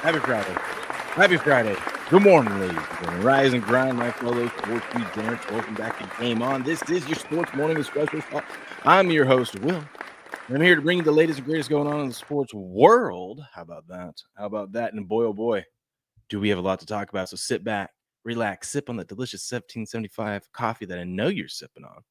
Happy Friday. Happy Friday. Good morning, ladies and gentlemen. Rise and grind my fellow sports degenerates. Welcome back to Game On. This is your Sports Morning Espresso Shot. I'm your host, Will. And I'm here to bring you the latest and greatest going on in the sports world. How about that? How about that? And boy, oh boy, do we have a lot to talk about. So sit back, relax, sip on that delicious 1775 coffee that I know you're sipping on.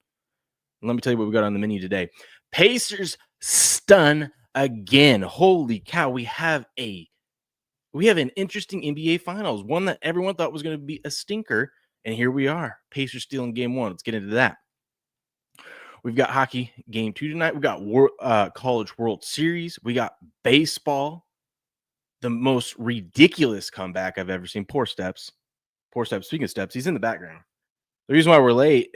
And let me tell you what we got on the menu today. Pacers stun again. Holy cow. We have an interesting NBA Finals, one that everyone thought was going to be a stinker, and here we are. Pacers stealing game one. Let's get into that. We've got hockey game 2 tonight. We got College World Series. We got baseball, the most ridiculous comeback I've ever seen. Poor Steps. Speaking of Steps, he's in the background. The reason why we're late,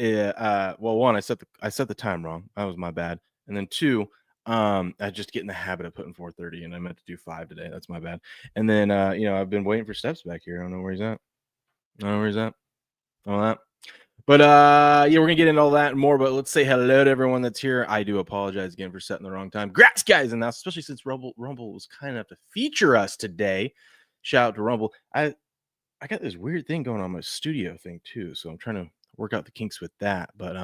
one, I set the time wrong. That was my bad. And then two, I just get in the habit of putting 4:30, and I meant to do 5 today. That's my bad. And then, I've been waiting for Steps back here. I don't know where he's at. All that. But, we're going to get into all that and more, but let's say hello to everyone that's here. I do apologize again for setting the wrong time. Grats, guys, and that's especially since Rumble was kind enough to feature us today. Shout out to Rumble. I got this weird thing going on my studio thing, too, so I'm trying to work out the kinks with that. But,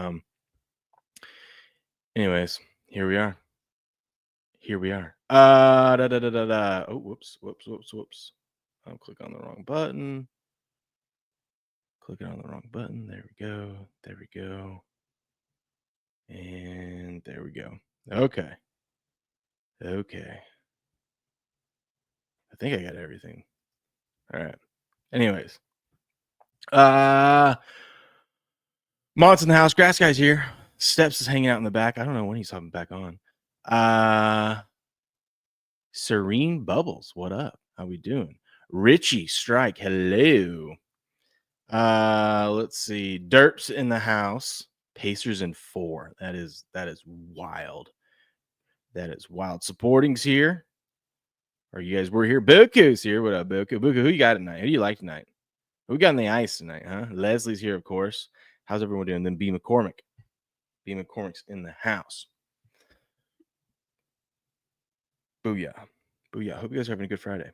anyways, here we are. Oh, whoops. I'll click on the wrong button. Clicking on the wrong button. There we go. And there we go. Okay. I think I got everything. All right. Anyways. Mott's in the house. Grass guy's here. Steps is hanging out in the back. I don't know when he's hopping back on. Serene Bubbles, what up? How we doing? Richie Strike, hello. Let's see. Derps in the house. Pacers in 4. That is wild. That is wild. Supporting's here. Or you guys were here. Buku's here. What up, Buku? Buku, who you got tonight? Who do you like tonight? Who we got on the ice tonight, huh? Leslie's here, of course. How's everyone doing? Then B. McCormick. B. McCormick's in the house. Booyah. Hope you guys are having a good Friday.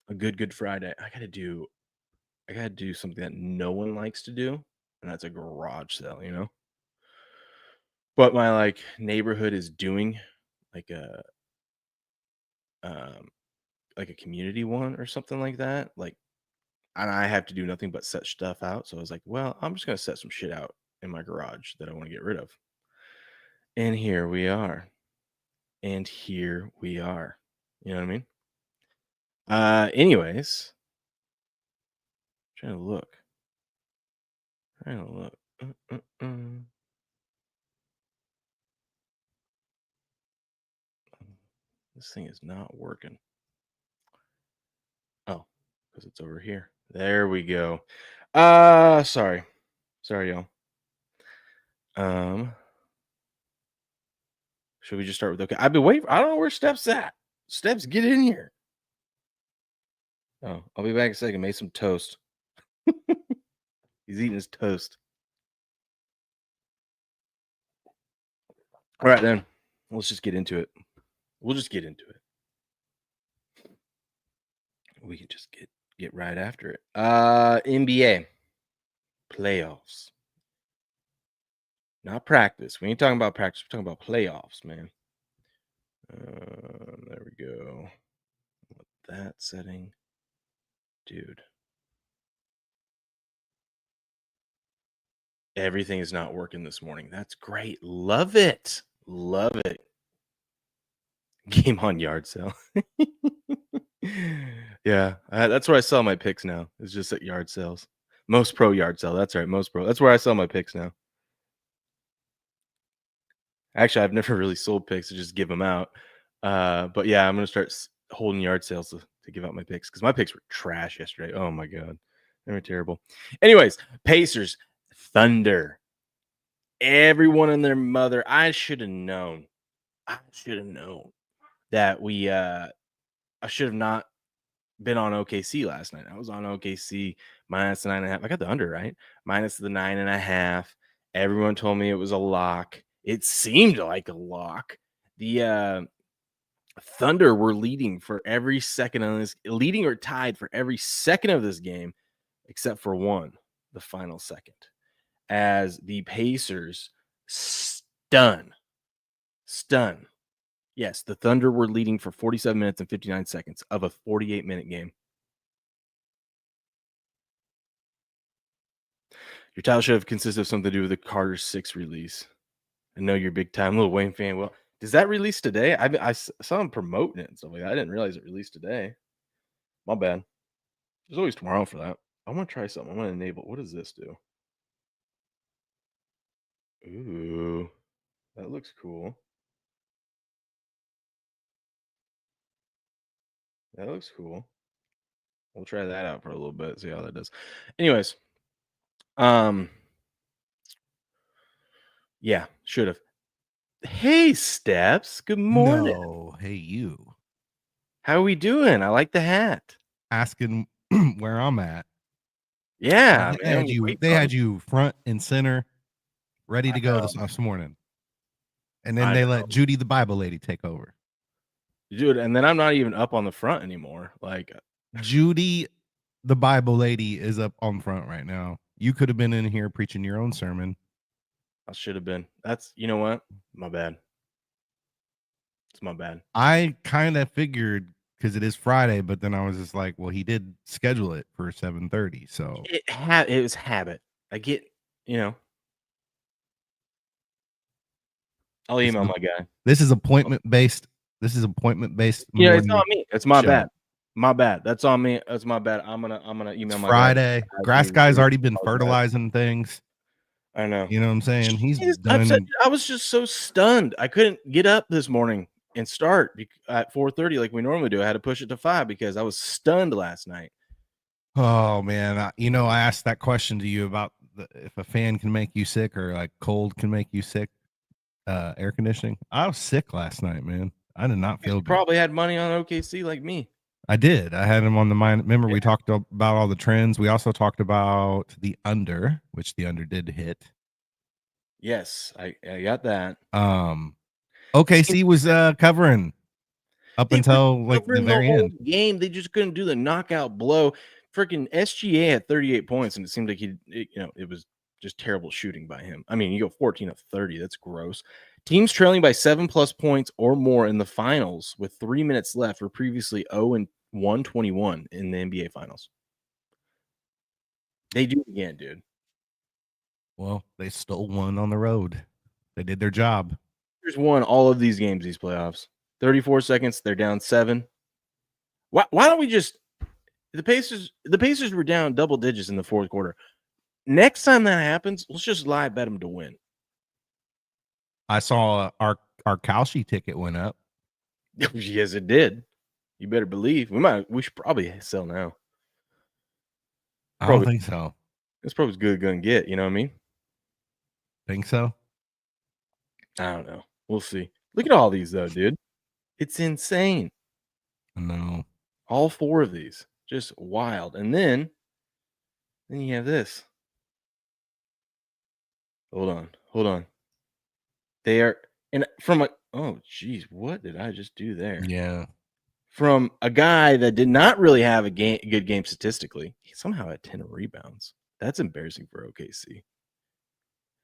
A good Friday. I gotta do something that no one likes to do, and that's a garage sale, But my neighborhood is doing like a community one or something like that. And I have to do nothing but set stuff out. So I was like, well, I'm just gonna set some shit out in my garage that I want to get rid of. And here we are. You know what I mean? Anyways. Trying to look. This thing is not working. Oh, because it's over here. There we go. Sorry, y'all. Should we just start with okay? I've been waiting. I don't know where Steps at. Steps, get in here. Oh, I'll be back in a second. Made some toast. He's eating his toast. All right, then. Let's just get into it. We'll just get into it. We can just get right after it. NBA playoffs. Not practice. We ain't talking about practice. We're talking about playoffs, man. There we go. With that setting. Dude. Everything is not working this morning. That's great. Love it. Game on yard sale. Yeah, that's where I sell my picks now. It's just at yard sales. Most Pro yard sale. That's right. Most Pro. That's where I sell my picks now. Actually, I've never really sold picks to just give them out. But yeah, I'm going to start holding yard sales to give out my picks because my picks were trash yesterday. Oh my God. They were terrible. Anyways, Pacers, Thunder. Everyone and their mother. I should have known that I should have not been on OKC last night. I was on OKC minus the 9.5. I got the under, right? Minus the 9.5. Everyone told me it was a lock. It seemed like a lock. The Thunder were leading for every second on this, leading or tied for every second of this game, except for one, the final second, as the Pacers stun. Yes, the Thunder were leading for 47 minutes and 59 seconds of a 48-minute game. Your title should have consisted of something to do with the Carter 6 release. I know you're a big time Lil Wayne fan. Well, does that release today? I saw him promoting it and stuff like that. I didn't realize it released today. My bad. There's always tomorrow for that. I want to try something. I want to enable. What does this do? Ooh, that looks cool. That looks cool. We'll try that out for a little bit, see how that does. Anyways, um, yeah, should have. Hey, Steps. Good morning. No, hey you. How are we doing? I like the hat. Asking where I'm at. Yeah, They man. had you front and center, ready to go this morning. And then they let Judy the Bible lady take over. Dude, and then I'm not even up on the front anymore. Like Judy the Bible lady is up on front right now. You could have been in here preaching your own sermon. I should have been. That's, you know what? My bad. It's my bad. I kind of figured because it is Friday, but then I was just like, well, he did schedule it for 7:30. So it was habit. I get, you know. I'll email my guy. This is appointment based. Yeah, it's not me. It's my bad. My bad. That's on me. That's my bad. I'm gonna email my Friday. guy. Grass guy's already been fertilizing things. I know. You know what I'm saying? He's done. upset. I was just so stunned. I couldn't get up this morning and start at 4:30 like we normally do. I had to push it to 5 because I was stunned last night. Oh man, I asked that question to you about if a fan can make you sick or like cold can make you sick. Air conditioning. I was sick last night, man. I did not feel good. Probably had money on OKC like me. I did. I had him on the mind. Remember, we talked about all the trends. We also talked about the under, which the under did hit. Yes, I got that. OKC was covering up until like the very end game. They just couldn't do the knockout blow. Freaking SGA had 38 points, and it seemed like it was just terrible shooting by him. I mean, you go 14 of 30. That's gross. Teams trailing by 7+ points or more in the finals with 3 minutes left were previously 0-121 in the NBA finals. They do it again, dude. Well, they stole one on the road. They did their job. Here's won all of these games, these playoffs. 34 seconds. They're down 7. Why don't we just the Pacers were down double digits in the fourth quarter. Next time that happens, let's just live bet them to win. I saw our Kalshi ticket went up. Yes, it did. You better believe. We should probably sell now. I don't think so. It's probably as good as gonna get, you know what I mean? Think so? I don't know. We'll see. Look at all these though, dude. It's insane. No. All 4 of these. Just wild. And then you have this. Hold on. They are and from a oh geez, what did I just do there? Yeah. From a guy that did not really have a good game statistically, he somehow had 10 rebounds. That's embarrassing for OKC.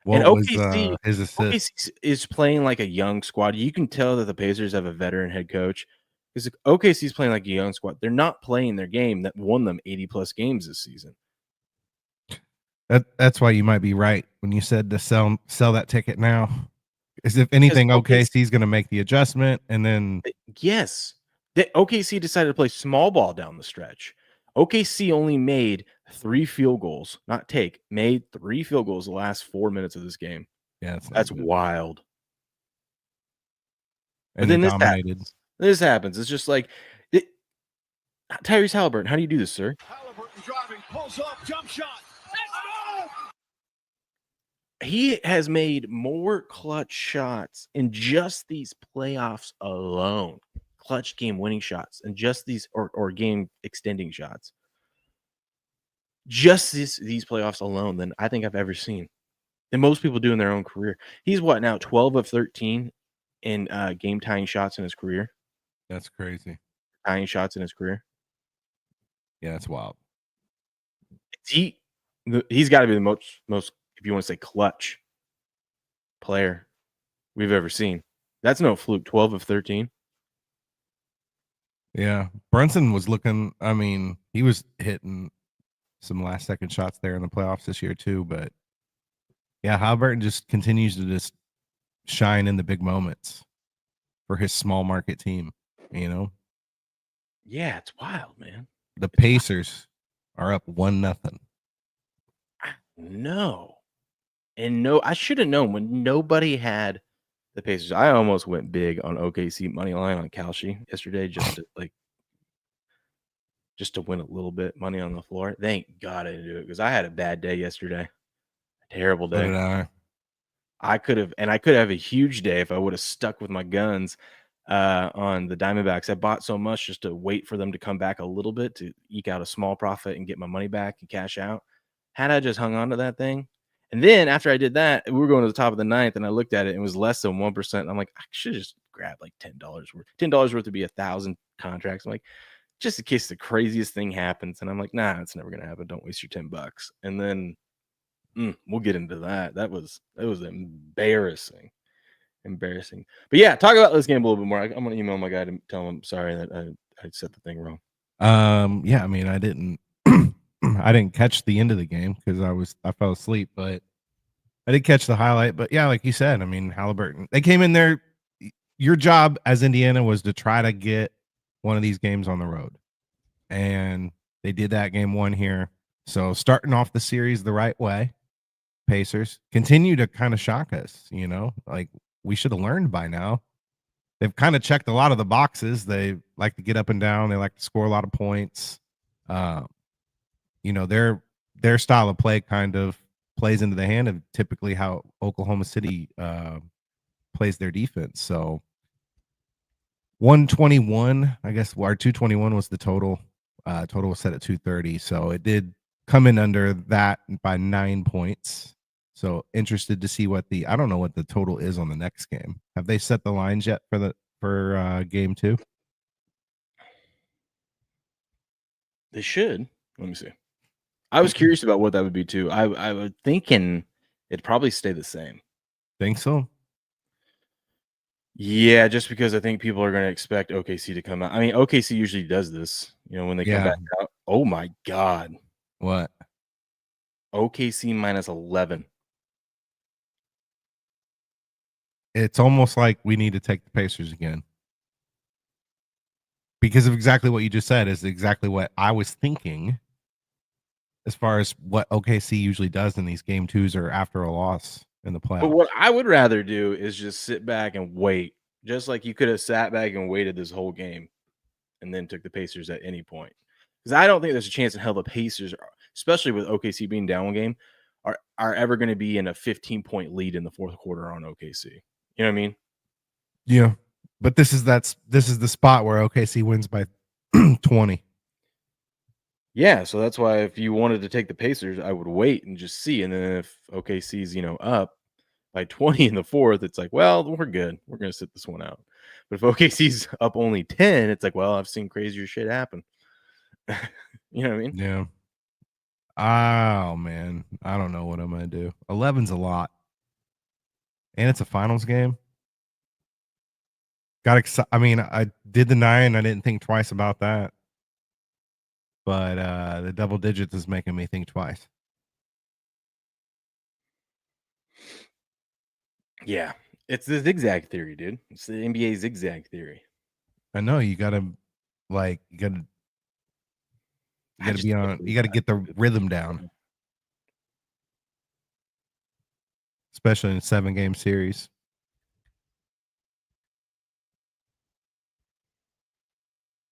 What was his assist? OKC is playing like a young squad. You can tell that the Pacers have a veteran head coach because OKC is playing like a young squad. They're not playing their game that won them 80+ games this season. That's why you might be right when you said to sell that ticket now. Because if anything, OKC is going to make the adjustment, and then yes, the OKC decided to play small ball down the stretch. OKC only made 3 field goals, made 3 field goals the last 4 minutes of this game. Yeah, that's wild. And then this happens. It's just like Tyrese Halliburton. How do you do this, sir? Halliburton driving, pulls up, jump shot. He has made more clutch shots in just these playoffs alone. Clutch game winning shots and just these or game extending shots. Just these playoffs alone than I think I've ever seen. Than most people do in their own career. He's what now 12 of 13 in game tying shots in his career. That's crazy. tying shots in his career. Yeah, that's wild. He's got to be the most, if you want to say, clutch player we've ever seen. That's no fluke. 12 of 13. Yeah, Brunson was looking. I mean, he was hitting some last second shots there in the playoffs this year too. But yeah, Halliburton just continues to just shine in the big moments for his small market team. You know, Yeah, it's wild, man. the It's wild. Pacers are up 1-0. No. And no, I should have known when nobody had the Pacers. I almost went big on OKC money line on Kalshi yesterday just to win a little bit money on the floor. Thank God I didn't do it because I had a bad day yesterday. A terrible So day. did I. I could have a huge day if I would have stuck with my guns on the Diamondbacks. I bought so much just to wait for them to come back a little bit to eke out a small profit and get my money back and cash out. Had I just hung on to that thing, and then after I did that, we were going to the top of the ninth, and I looked at it, and it was less than 1%. I'm like, I should just grab like $10 worth. $10 worth would be 1,000 contracts. I'm like, just in case the craziest thing happens, and I'm like, nah, it's never gonna happen. Don't waste your $10. And then we'll get into that. That was embarrassing. But yeah, talk about this game a little bit more. I'm gonna email my guy to tell him I'm sorry that I set the thing wrong. Yeah, I mean, I didn't I didn't catch the end of the game because I fell asleep, but I did catch the highlight. But yeah, like you said, I mean, Halliburton, they came in there. Your job as Indiana was to try to get one of these games on the road, and they did that game one here. So starting off the series the right way, Pacers continue to kind of shock us. You know, like we should have learned by now. They've kind of checked a lot of the boxes. They like to get up and down. They like to score a lot of points. You know, their style of play kind of plays into the hand of typically how Oklahoma City plays their defense. So 121, I guess, our 221 was the total. Total was set at 230. So it did come in under that by 9 points. So interested to see I don't know what the total is on the next game. Have they set the lines yet for game 2? They should. Let me see. I was curious about what that would be too. I was thinking it'd probably stay the same. Think so? Yeah, just because I think people are going to expect OKC to come out. I mean, OKC usually does this, when they come Yeah. back out. Oh my God. What? OKC minus 11. It's almost like we need to take the Pacers again. Because of exactly what you just said is exactly what I was thinking as far as what OKC usually does in these game 2s or after a loss in the playoffs. But what I would rather do is just sit back and wait, just like you could have sat back and waited this whole game and then took the Pacers at any point. Because I don't think there's a chance in hell the Pacers, especially with OKC being down one game, are ever going to be in a 15-point lead in the fourth quarter on OKC. You know what I mean? Yeah. But this is the spot where OKC wins by 20. Yeah, so that's why if you wanted to take the Pacers, I would wait and just see. And then if OKC's, up by 20 in the fourth, it's like, well, we're good. We're going to sit this one out. But if OKC's up only 10, it's like, well, I've seen crazier shit happen. You know what I mean? Yeah. Oh, man. I don't know what I'm going to do. 11's a lot. And it's a finals game. Got excited. I mean, I did the 9. I didn't think twice about that. But the double digits is making me think twice. Yeah. It's the zigzag theory, dude. It's the NBA zigzag theory. I know you got to be on. You got to get the rhythm down, especially in a 7-game series.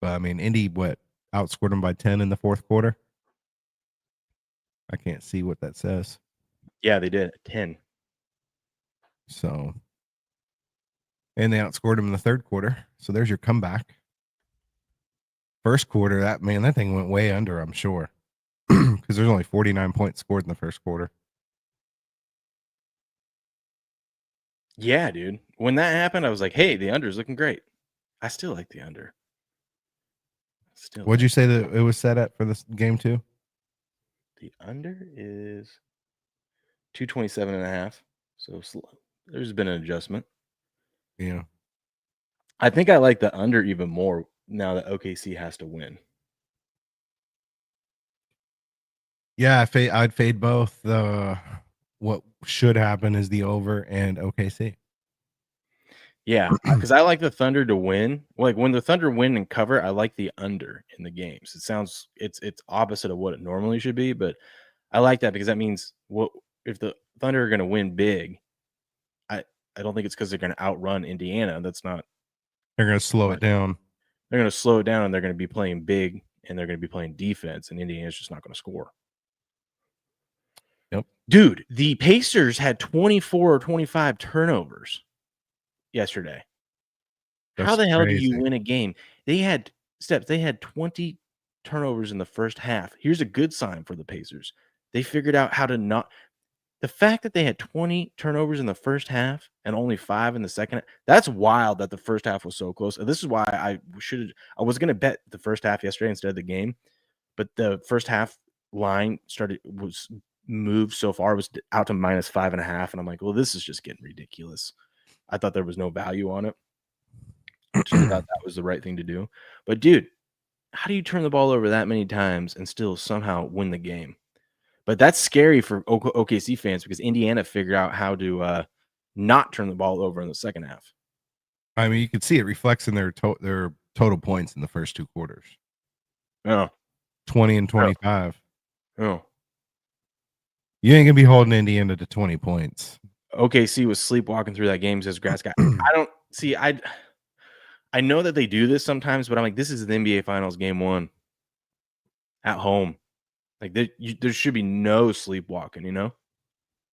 But I mean, Indy outscored them by 10 in the fourth quarter. I can't see what that says. Yeah, they did 10. So, and they outscored them in the third quarter. So there's your comeback. First quarter, that thing went way under, I'm sure, because there's only 49 points scored in the first quarter. Yeah, dude. When that happened, I was like, hey, the under is looking great. I still like the under. What'd you say that it was set at for this game 2? The under is 227.5. So there's been an adjustment. Yeah. I think I like the under even more now that OKC has to win. Yeah, I'd fade both. What should happen is the over and OKC. Yeah, because I like the Thunder to win. Like when the Thunder win and cover, I like the under in the games. It's opposite of what it normally should be, but I like that because that means what if the Thunder are going to win big. I don't think it's because they're going to outrun Indiana. That's not. They're going to slow it down. They're going to slow it down, and they're going to be playing big, and they're going to be playing defense, and Indiana's just not going to score. Yep. Dude, the Pacers had 24 or 25 turnovers yesterday. How the hell do you win a game? They had 20 turnovers in the first half. Here's a good sign for the Pacers. They figured out how to not. The fact that they had 20 turnovers in the first half and only 5 in the second, that's wild that the first half was so close. And this is why I was going to bet the first half yesterday instead of the game, but the first half line was moved so far, it was out to -5.5, and I'm like, well, this is just getting ridiculous. I thought there was no value on it. Turns out that was the right thing to do. But dude, how do you turn the ball over that many times and still somehow win the game? But that's scary for OKC fans because Indiana figured out how to not turn the ball over in the second half. I mean, you can see it reflects in their total points in the first 2 quarters. Oh. 20 and 25. Oh. You ain't going to be holding Indiana to 20 points. OKC was sleepwalking through that game, says Grass Guy. I know that they do this sometimes, but I'm like, this is the NBA Finals game 1 at home. Like there should be no sleepwalking, you know?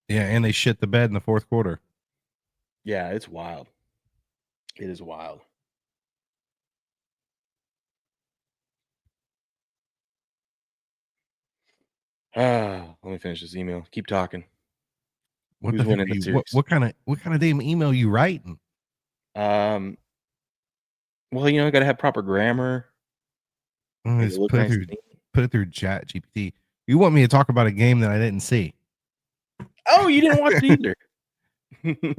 Yeah, and they shit the bed in the 4th quarter. Yeah, it's wild. It is wild. Let me finish this email. Keep talking. What Who's the heck winning are the you? series? What kind of damn email you writing? Well, I got to have proper grammar. Just put it through Chat GPT. You want me to talk about a game that I didn't see? Oh, you didn't watch it either.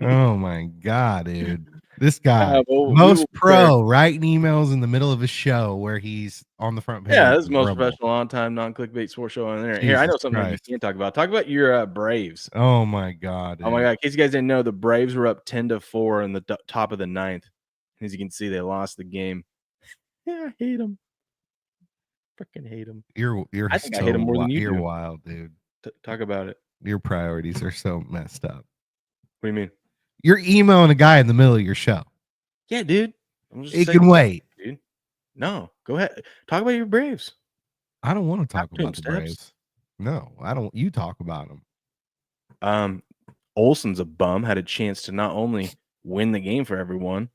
Oh my god, dude! This guy, most pro, writing emails in the middle of a show where he's on the front page. Yeah, this is the most professional, on-time, non-clickbait sports show on there. Here, I know something you can't talk about. Talk about your Braves. Oh my god! Dude. Oh my god! In case you guys didn't know, the Braves were up 10-4 in the top of the 9th. As you can see, they lost the game. Yeah, I hate them. Freaking hate them. I think I hate them more than you do. You're wild, dude. Talk about it. Your priorities are so messed up. What do you mean? You're emailing a guy in the middle of your show. Yeah, dude. It can wait, dude. No, go ahead. Talk about your Braves. I don't want to talk about the Braves. No, I don't. You talk about them. Olsen's a bum. Had a chance to not only win the game for everyone.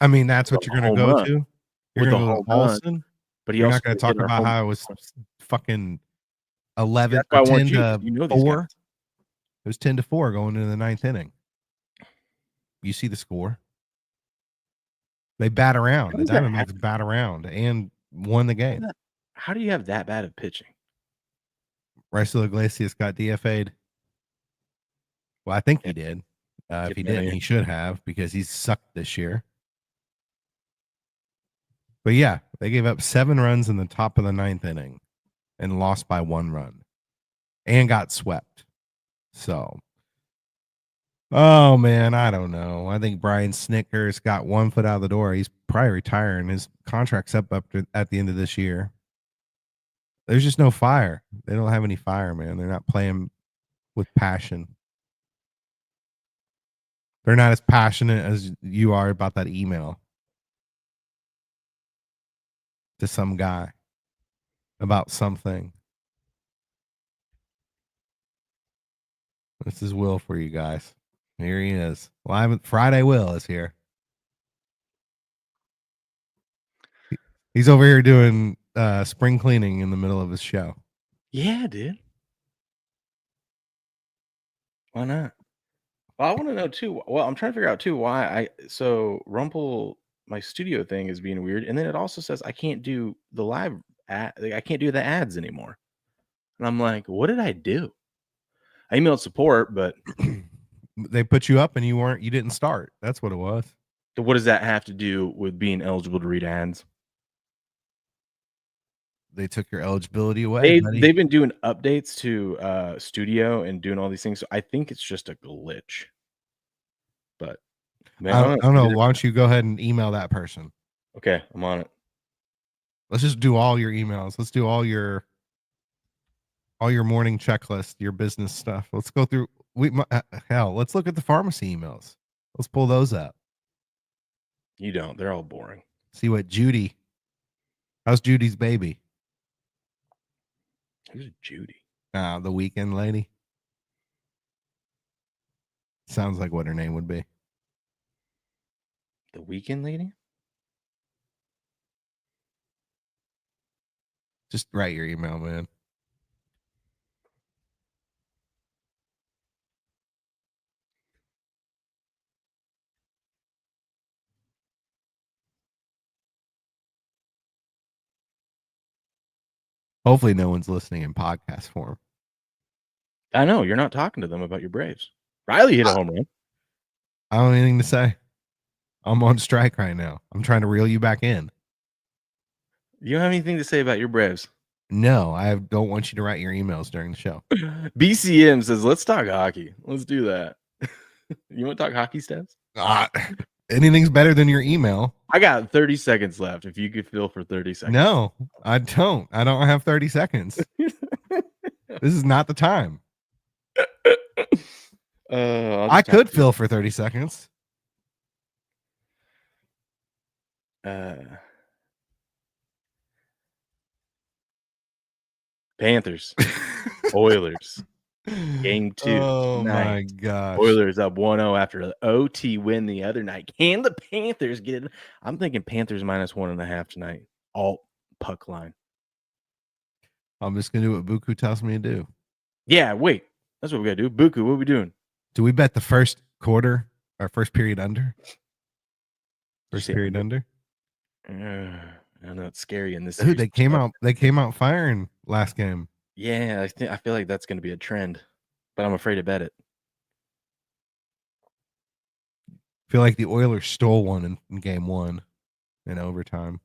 I mean, that's what you're going to go to. You're going to go to Olsen, but you're not going to talk about how it was fucking 11 or 10 to 4. It was 10-4 going into the 9th inning. You see the score. They bat around. The Diamondbacks bat around and won the game. How do you have that bad of pitching? Raisel Iglesias got DFA'd. Well, I think he did. If he didn't, he should have because he's sucked this year. But yeah, they gave up 7 runs in the top of the 9th inning and lost by 1 run and got swept. So, oh man, I don't know. I think Brian Snitker's got 1 foot out of the door. He's probably retiring. His contract's up at the end of this year. There's just no fire. They don't have any fire, man. They're not playing with passion. They're not as passionate as you are about that email to some guy about something. This is Will for you guys. Here he is. Friday Will is here. He's over here doing spring cleaning in the middle of his show. Yeah, dude. Why not? Well, I want to know too. Well, I'm trying to figure out too why so Rumble, my studio thing is being weird, and then it also says I can't do the live like, I can't do the ads anymore. And I'm like, what did I do? I emailed support, but They put you up and you didn't start. That's what it was. what does that have to do with being eligible to read ads? They took your eligibility away, buddy. They've been doing updates to studio and doing all these things. So I think it's just a glitch. But man, I don't know. maybe Why don't you go ahead and email that person? okay, I'm on it. Let's just do all your emails. Let's do all your morning checklist, your business stuff. Let's go through. Hell, let's look at the pharmacy emails. Let's pull those up. You don't. They're all boring. See what Judy. How's Judy's baby? Who's Judy? The weekend lady. Sounds like what her name would be. The weekend lady? Just write your email, man. Hopefully no one's listening in podcast form. I know. You're not talking to them about your Braves. Riley hit a home run. I don't have anything to say. I'm on strike right now. I'm trying to reel you back in. You don't have anything to say about your Braves? No, I don't want you to write your emails during the show. BCM says, let's talk hockey. Let's do that. You want to talk hockey stats? Anything's better than your email. I got 30 seconds left. If you could fill for 30 seconds. No, I don't. I don't have 30 seconds. This is not the time. I could fill for 30 seconds. Panthers, Oilers, game 2. Oh tonight. My gosh. Oilers up 1-0 after the OT win the other night. Can the Panthers get it? I'm thinking Panthers -1.5 tonight. Alt puck line. I'm just gonna do what Buku tells me to do. Yeah, wait. That's what we gotta do. Buku, what are we doing? Do we bet the first quarter or first period under? First period under? I know it's scary in this. Dude, they came out firing last game. Yeah, I feel like that's gonna be a trend, but I'm afraid to bet it. I feel like the Oilers stole one in game 1 in overtime.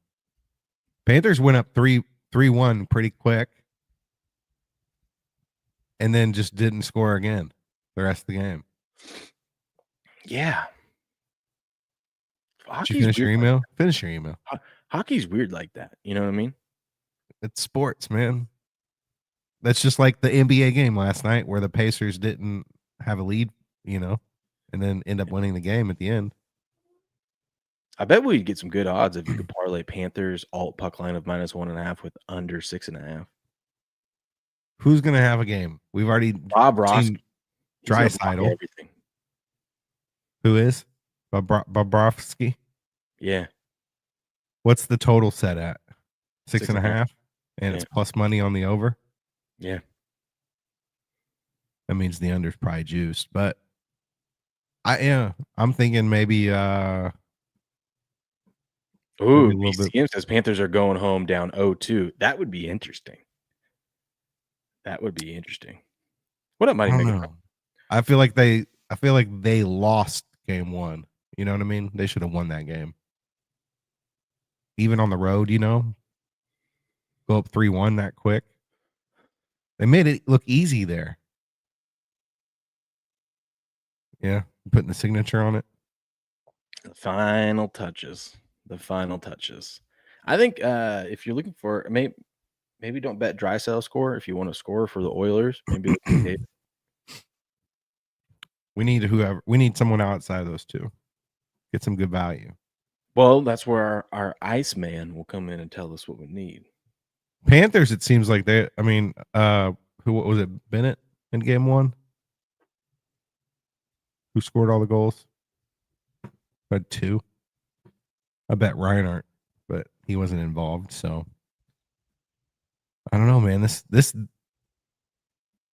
Panthers went up 3-1 pretty quick. And then just didn't score again the rest of the game. Yeah. Did you finish your email? Finish your email. Hockey's weird like that. You know what I mean? It's sports, man. That's just like the NBA game last night where the Pacers didn't have a lead, and then end up winning the game at the end. I bet we'd get some good odds if you could parlay Panthers alt puck line of -1.5 with under 6.5. Who's gonna have a game? We've already Bob Ross. Draisaitl. Everything. Who is Bobrovsky? Yeah. What's the total set at? 6.5, and it's plus money on the over. Yeah. That means the under's probably juiced, but I'm thinking maybe. BCM says Panthers are going home down 0-2. That would be interesting. What up, Mighty Mega? I feel like they lost game 1. You know what I mean? They should have won that game. Even on the road, go up 3-1 that quick. They made it look easy there. Yeah, putting the signature on it. The final touches. I think if you're looking for maybe don't bet Draisaitl score if you want to score for the Oilers. Maybe we need someone outside of those two. Get some good value. Well, that's where our Iceman will come in and tell us what we need. Panthers, it seems like what was it, Bennett in game 1? Who scored all the goals? Had 2. I bet Reinhardt, but he wasn't involved, so I don't know, man.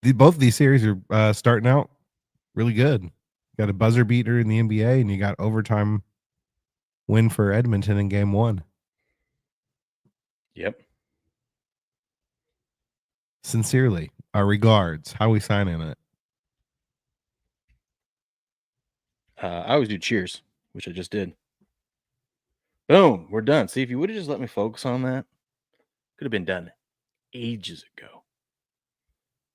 Both of these series are starting out really good. Got a buzzer beater in the NBA, and you got overtime win for Edmonton in game 1. Yep. Sincerely, our regards. How we signing it? I always do cheers, which I just did. Boom, we're done. See, if you would have just let me focus on that, could have been done ages ago.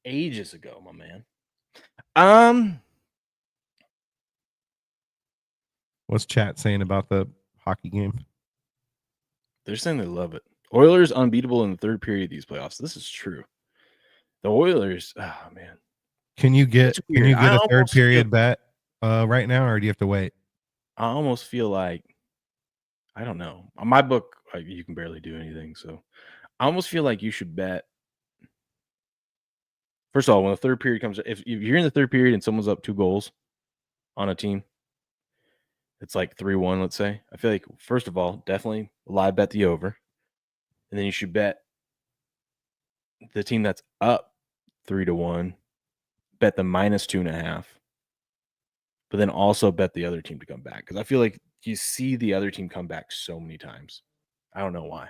Ages ago, my man. What's chat saying about the hockey game? They're saying they love it. Oilers unbeatable in the third period of these playoffs. This is true. The Oilers, oh man. Can you get It's weird. a third period bet right now, or do you have to wait? I almost feel like, I don't know. On my book, you can barely do anything. So I almost feel like you should bet. First of all, when the third period comes, if you're in the third period and someone's up 2 goals on a team, it's like 3-1, let's say. I feel like, first of all, definitely live bet the over. And then you should bet the team that's up 3-1, bet the -2.5. But then also bet the other team to come back. Because I feel like you see the other team come back so many times. I don't know why.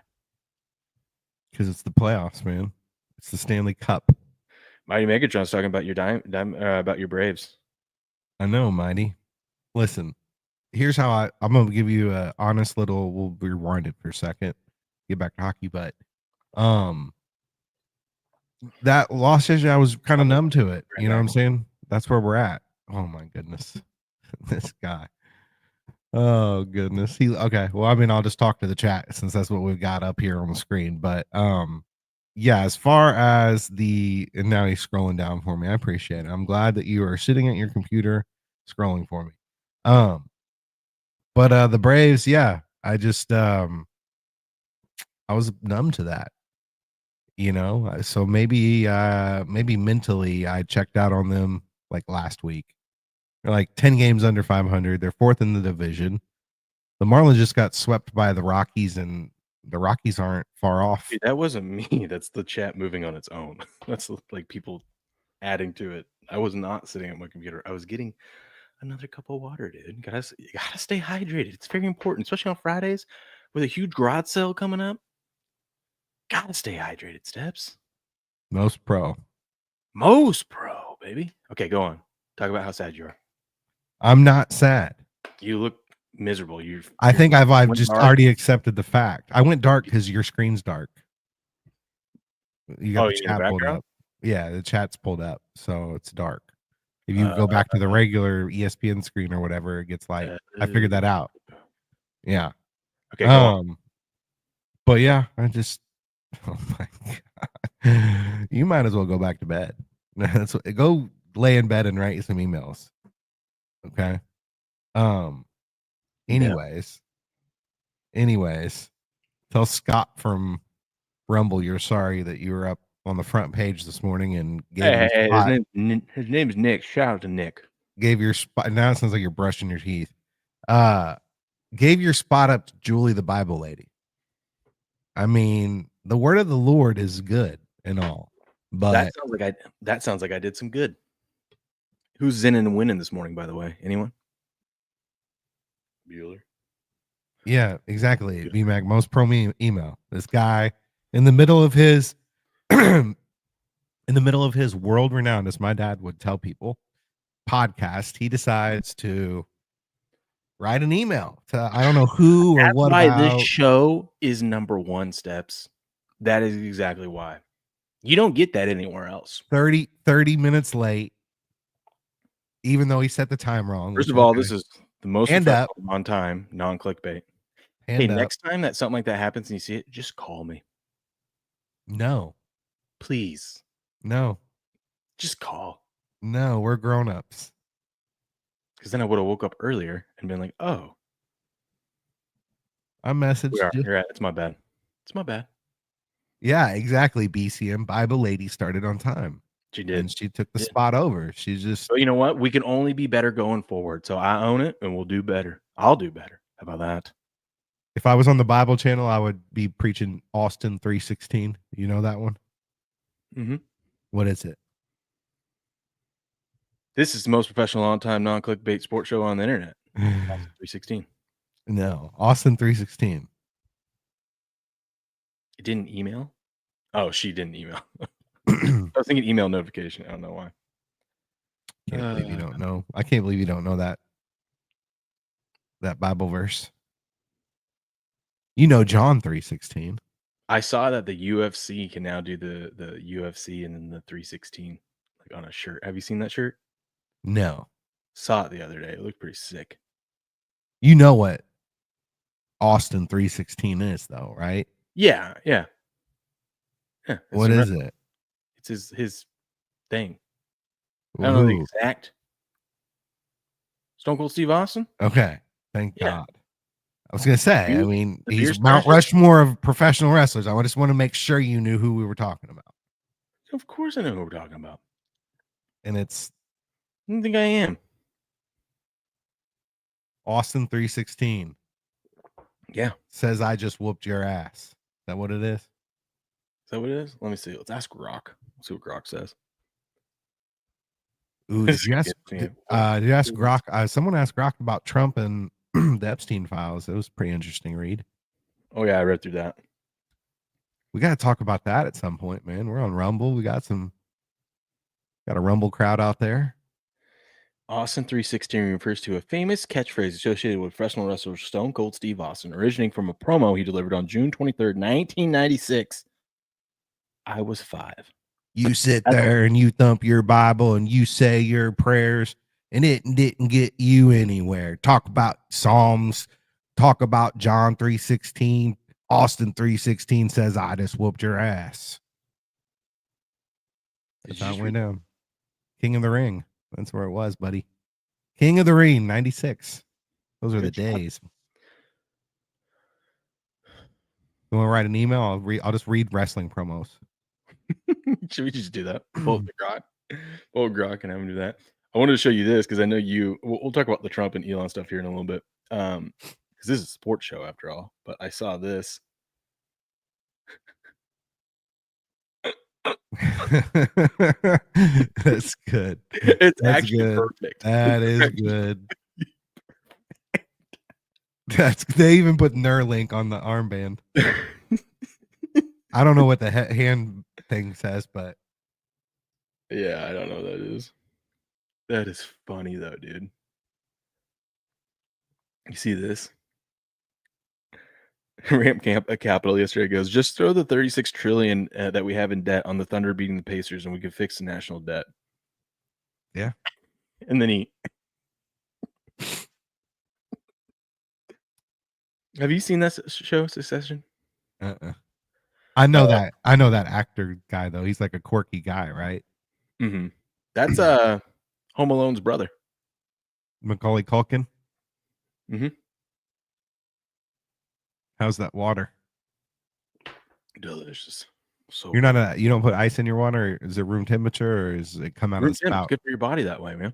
Because it's the playoffs, man. It's the Stanley Cup. Mighty Megatron's talking about your about your Braves. I know, Mighty. Listen, here's how I'm going to give you a honest little. We'll rewind it for a second. Get back to hockey, but that loss yesterday, I was kind of numb to it. You know what I'm saying? That's where we're at. Oh my goodness, this guy. Oh goodness. Okay. Well, I mean, I'll just talk to the chat since that's what we've got up here on the screen. But yeah, as far as and now he's scrolling down for me. I appreciate it. I'm glad that you are sitting at your computer scrolling for me. But the Braves, yeah, I just I was numb to that. You know, so maybe mentally I checked out on them like last week. They're like 10 games under 500. They're 4th in the division. The Marlins just got swept by the Rockies, and the Rockies aren't far off. Dude, that wasn't me. That's the chat moving on its own. That's like people adding to it. I was not sitting at my computer. I was getting another cup of water, dude. You gotta stay hydrated. It's very important, especially on Fridays with a huge garage sale coming up. Gotta stay hydrated, Steps. Most pro, baby. Okay, go on. Talk about how sad you are. I'm not sad. You look miserable. I think I've just dark. already accepted the fact. I went dark because your screen's dark. You got the chat pulled up. Yeah, the chat's pulled up, so it's dark. If you go back to the regular ESPN screen or whatever, it gets light. I figured that out. Yeah. Okay. Go on. But yeah, I just. Oh my god! You might as well go back to bed. Go lay in bed and write some emails. Okay. Anyways, tell Scott from Rumble you're sorry that you were up on the front page this morning and gave his name's Nick. Shout out to Nick. Gave your spot. Now it sounds like you're brushing your teeth. Gave your spot up to Julie, the Bible lady. I mean, the word of the Lord is good and all, but that sounds like I did some good. Who's zinning and winning this morning, by the way? Anyone? Bueller. Yeah, exactly. BMAC, most pro email. This guy in the middle of his world renowned, as my dad would tell people, podcast, he decides to write an email to I don't know who or what. That's why this show is number 1, Steps. That is exactly why. You don't get that anywhere else. 30 minutes late, even though he set the time wrong. First of all, this is the most on time, non-clickbait. Hey, next time that something like that happens and you see it, just call me. No. Please. No. Just call. No, we're grown-ups. Because then I would have woke up earlier and been like, oh. I messaged you. You're right. It's my bad. Yeah, exactly. BCM Bible lady started on time. She did. And she took the spot over. She's just. But you know what? We can only be better going forward. So I own it and we'll do better. I'll do better. How about that? If I was on the Bible channel, I would be preaching Austin 3:16. You know that one? Mm-hmm. What is it? This is the most professional, on-time, non-clickbait sports show on the internet. Austin 316. No, Austin 316. It didn't email? Oh, she didn't email. Can't I was thinking email notification. I don't know why. believe you don't know. I can't believe you don't know that Bible verse. You know John 3:16. I saw that the UFC can now do the UFC and then the 316 like on a shirt. Have you seen that shirt? No. Saw it the other day. It looked pretty sick. You know what Austin 3:16 is though, right? Yeah. What is it? It's his thing. I don't know the Ooh, exact. Stone Cold Steve Austin? okay. Thank Yeah. God. I was gonna say, I Dude, mean, the beer he's Mount smasher? Rushmore of professional wrestlers. I just want to make sure you knew who we were talking about. Of course I know who we're talking about. And it's I don't think I am. Austin 3:16. Yeah. Says I just whooped your ass. Is that what it is? Is that what it is? Let me see. Let's ask Grok. Let's see what Grok says. Ooh, This did you ask gets me. did you ask Grok? Someone asked Grok about Trump and the Epstein files. It was a pretty interesting read. Oh yeah, I read through that. We got to talk about that at some point, man. We're on Rumble. We got a Rumble crowd out there. Austin 316 refers to a famous catchphrase associated with professional wrestler Stone Cold Steve Austin, originating from a promo he delivered on June 23rd, 1996. I was 5. You sit there and you thump your Bible and you say your prayers, and it didn't get you anywhere. Talk about Psalms. Talk about John 3:16. Austin 3:16 says, "I just whooped your ass." That's how it went down. King of the Ring. That's where it was, buddy. King of the Ring, 96. Those are the days. You want to write an email? I'll just read wrestling promos. Should we just do that? Pull up the Grok. Pull up Grok and have him do that. I wanted to show you this because I know you. We'll talk about the Trump and Elon stuff here in a little bit. Because this is a sports show after all. But I saw this. That's good. It's That's actually good. perfect. That is good. They even put Neuralink on the armband. I don't know what the hand thing says, but Yeah, I don't know what that is. That is funny though, dude. You see this? Ramp Camp a Capital yesterday goes, just throw the 36 trillion that we have in debt on the Thunder beating the Pacers and we can fix the national debt. Yeah. And then he have you seen that show Succession? I know that actor guy though. He's like a quirky guy, right? Mm-hmm. That's Home Alone's brother. Macaulay Culkin. Mm-hmm. How's that water? Delicious. So You don't put ice in your water? Is it room temperature or is it come out of the spout? It's good for your body that way, man.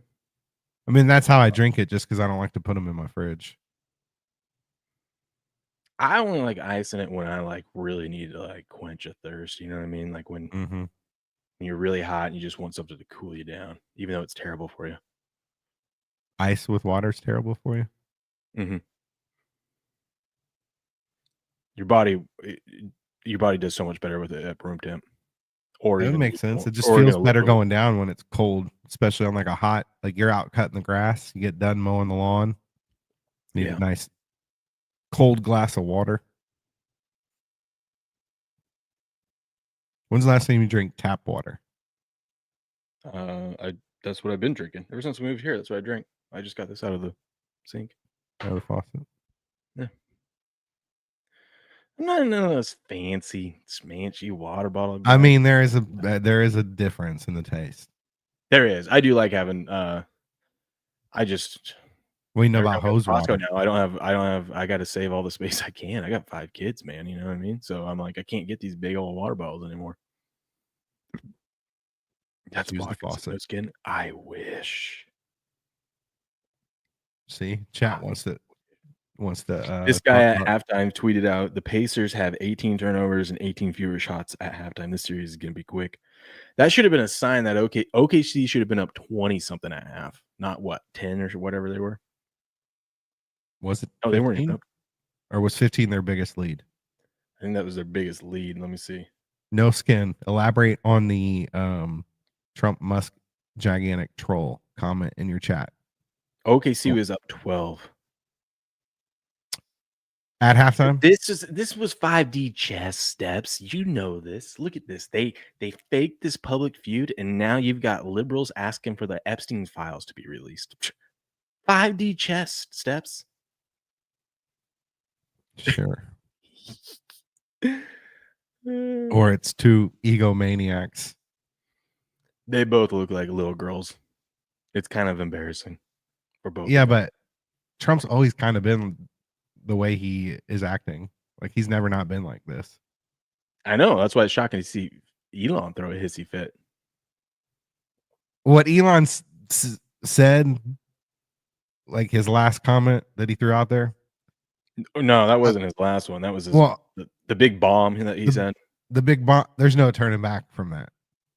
I mean, that's how I drink it, just because I don't like to put them in my fridge. I only like ice in it when I like really need to like quench a thirst. You know what I mean? Like when you're really hot and you just want something to cool you down, even though it's terrible for you. Ice with water is terrible for you. Mm-hmm. Your body does so much better with it at room temp. Or That makes sense. It just or feels even better little. going down when it's cold, especially on like a hot, like you're out cutting the grass, you get done mowing the lawn. Need a nice cold glass of water. When's the last time you drink tap water? That's what I've been drinking ever since we moved here. That's what I drink. I just got this out of the sink. Out of the faucet. Yeah. I'm not in none of those fancy, smanchy water bottle. I mean, there is a difference in the taste. There is. I do like having. I just. We know about hose Costco water now. I don't have. I got to save all the space I can. I got 5 kids, man. You know what I mean? So I'm like, I can't get these big old water bottles anymore. That's use the faucet. Skin. I wish. See, chat wants to. wants to This talk guy at about. halftime tweeted out, "The Pacers have 18 turnovers and 18 fewer shots at halftime. This series is gonna be quick." That should have been a sign that OKC should have been up 20 something at half, not what, 10 or whatever they were. Was it Oh, they weren't even 15? up. Or was 15 their biggest lead? I think that was their biggest lead. Let me see. No skin. Elaborate on the Trump Musk gigantic troll comment in your chat. OKC was up 12. At halftime? This was 5D chess steps. You know this. Look at this. They faked this public feud, and now you've got liberals asking for the Epstein files to be released. 5D chess steps. Sure. Or it's two egomaniacs. They both look like little girls. It's kind of embarrassing for both. Yeah, of them. but Trump's always kind of been the way he is acting. Like he's never not been like this. I know. That's why it's shocking to see Elon throw a hissy fit. What Elon said, like his last comment that he threw out there. No, that wasn't his last one. That was his, Well, the big bomb that he said. The big bomb. There's no turning back from that.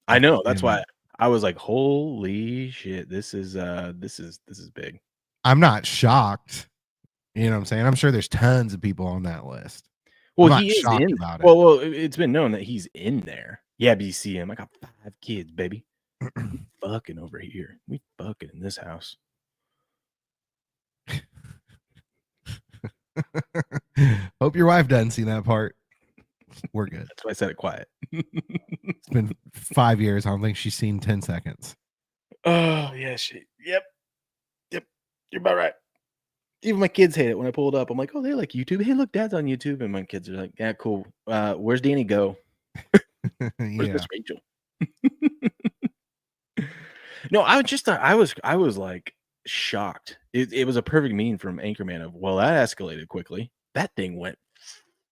I know. That's why I was like, "Holy shit! This is big." I'm not shocked. You know what I'm saying? I'm sure there's tons of people on that list. Well, I'm he not is shocked in. about it. Well, it's been known that he's in there. Yeah, but you see him. I got 5 kids, baby. We fucking over here. We fucking in this house. Hope your wife doesn't see that part. We're good. That's why I said it quiet. It's been 5 years. I don't think she's seen 10 seconds. Oh yeah, Yep. You're about right. Even my kids hate it when I pull it up. I'm like, oh, they like YouTube. Hey, look, Dad's on YouTube, and my kids are like, yeah, cool. Where's Danny go? Where's Miss Rachel? No, I was like shocked. It was a perfect meme from Anchorman of, well, that escalated quickly. That thing went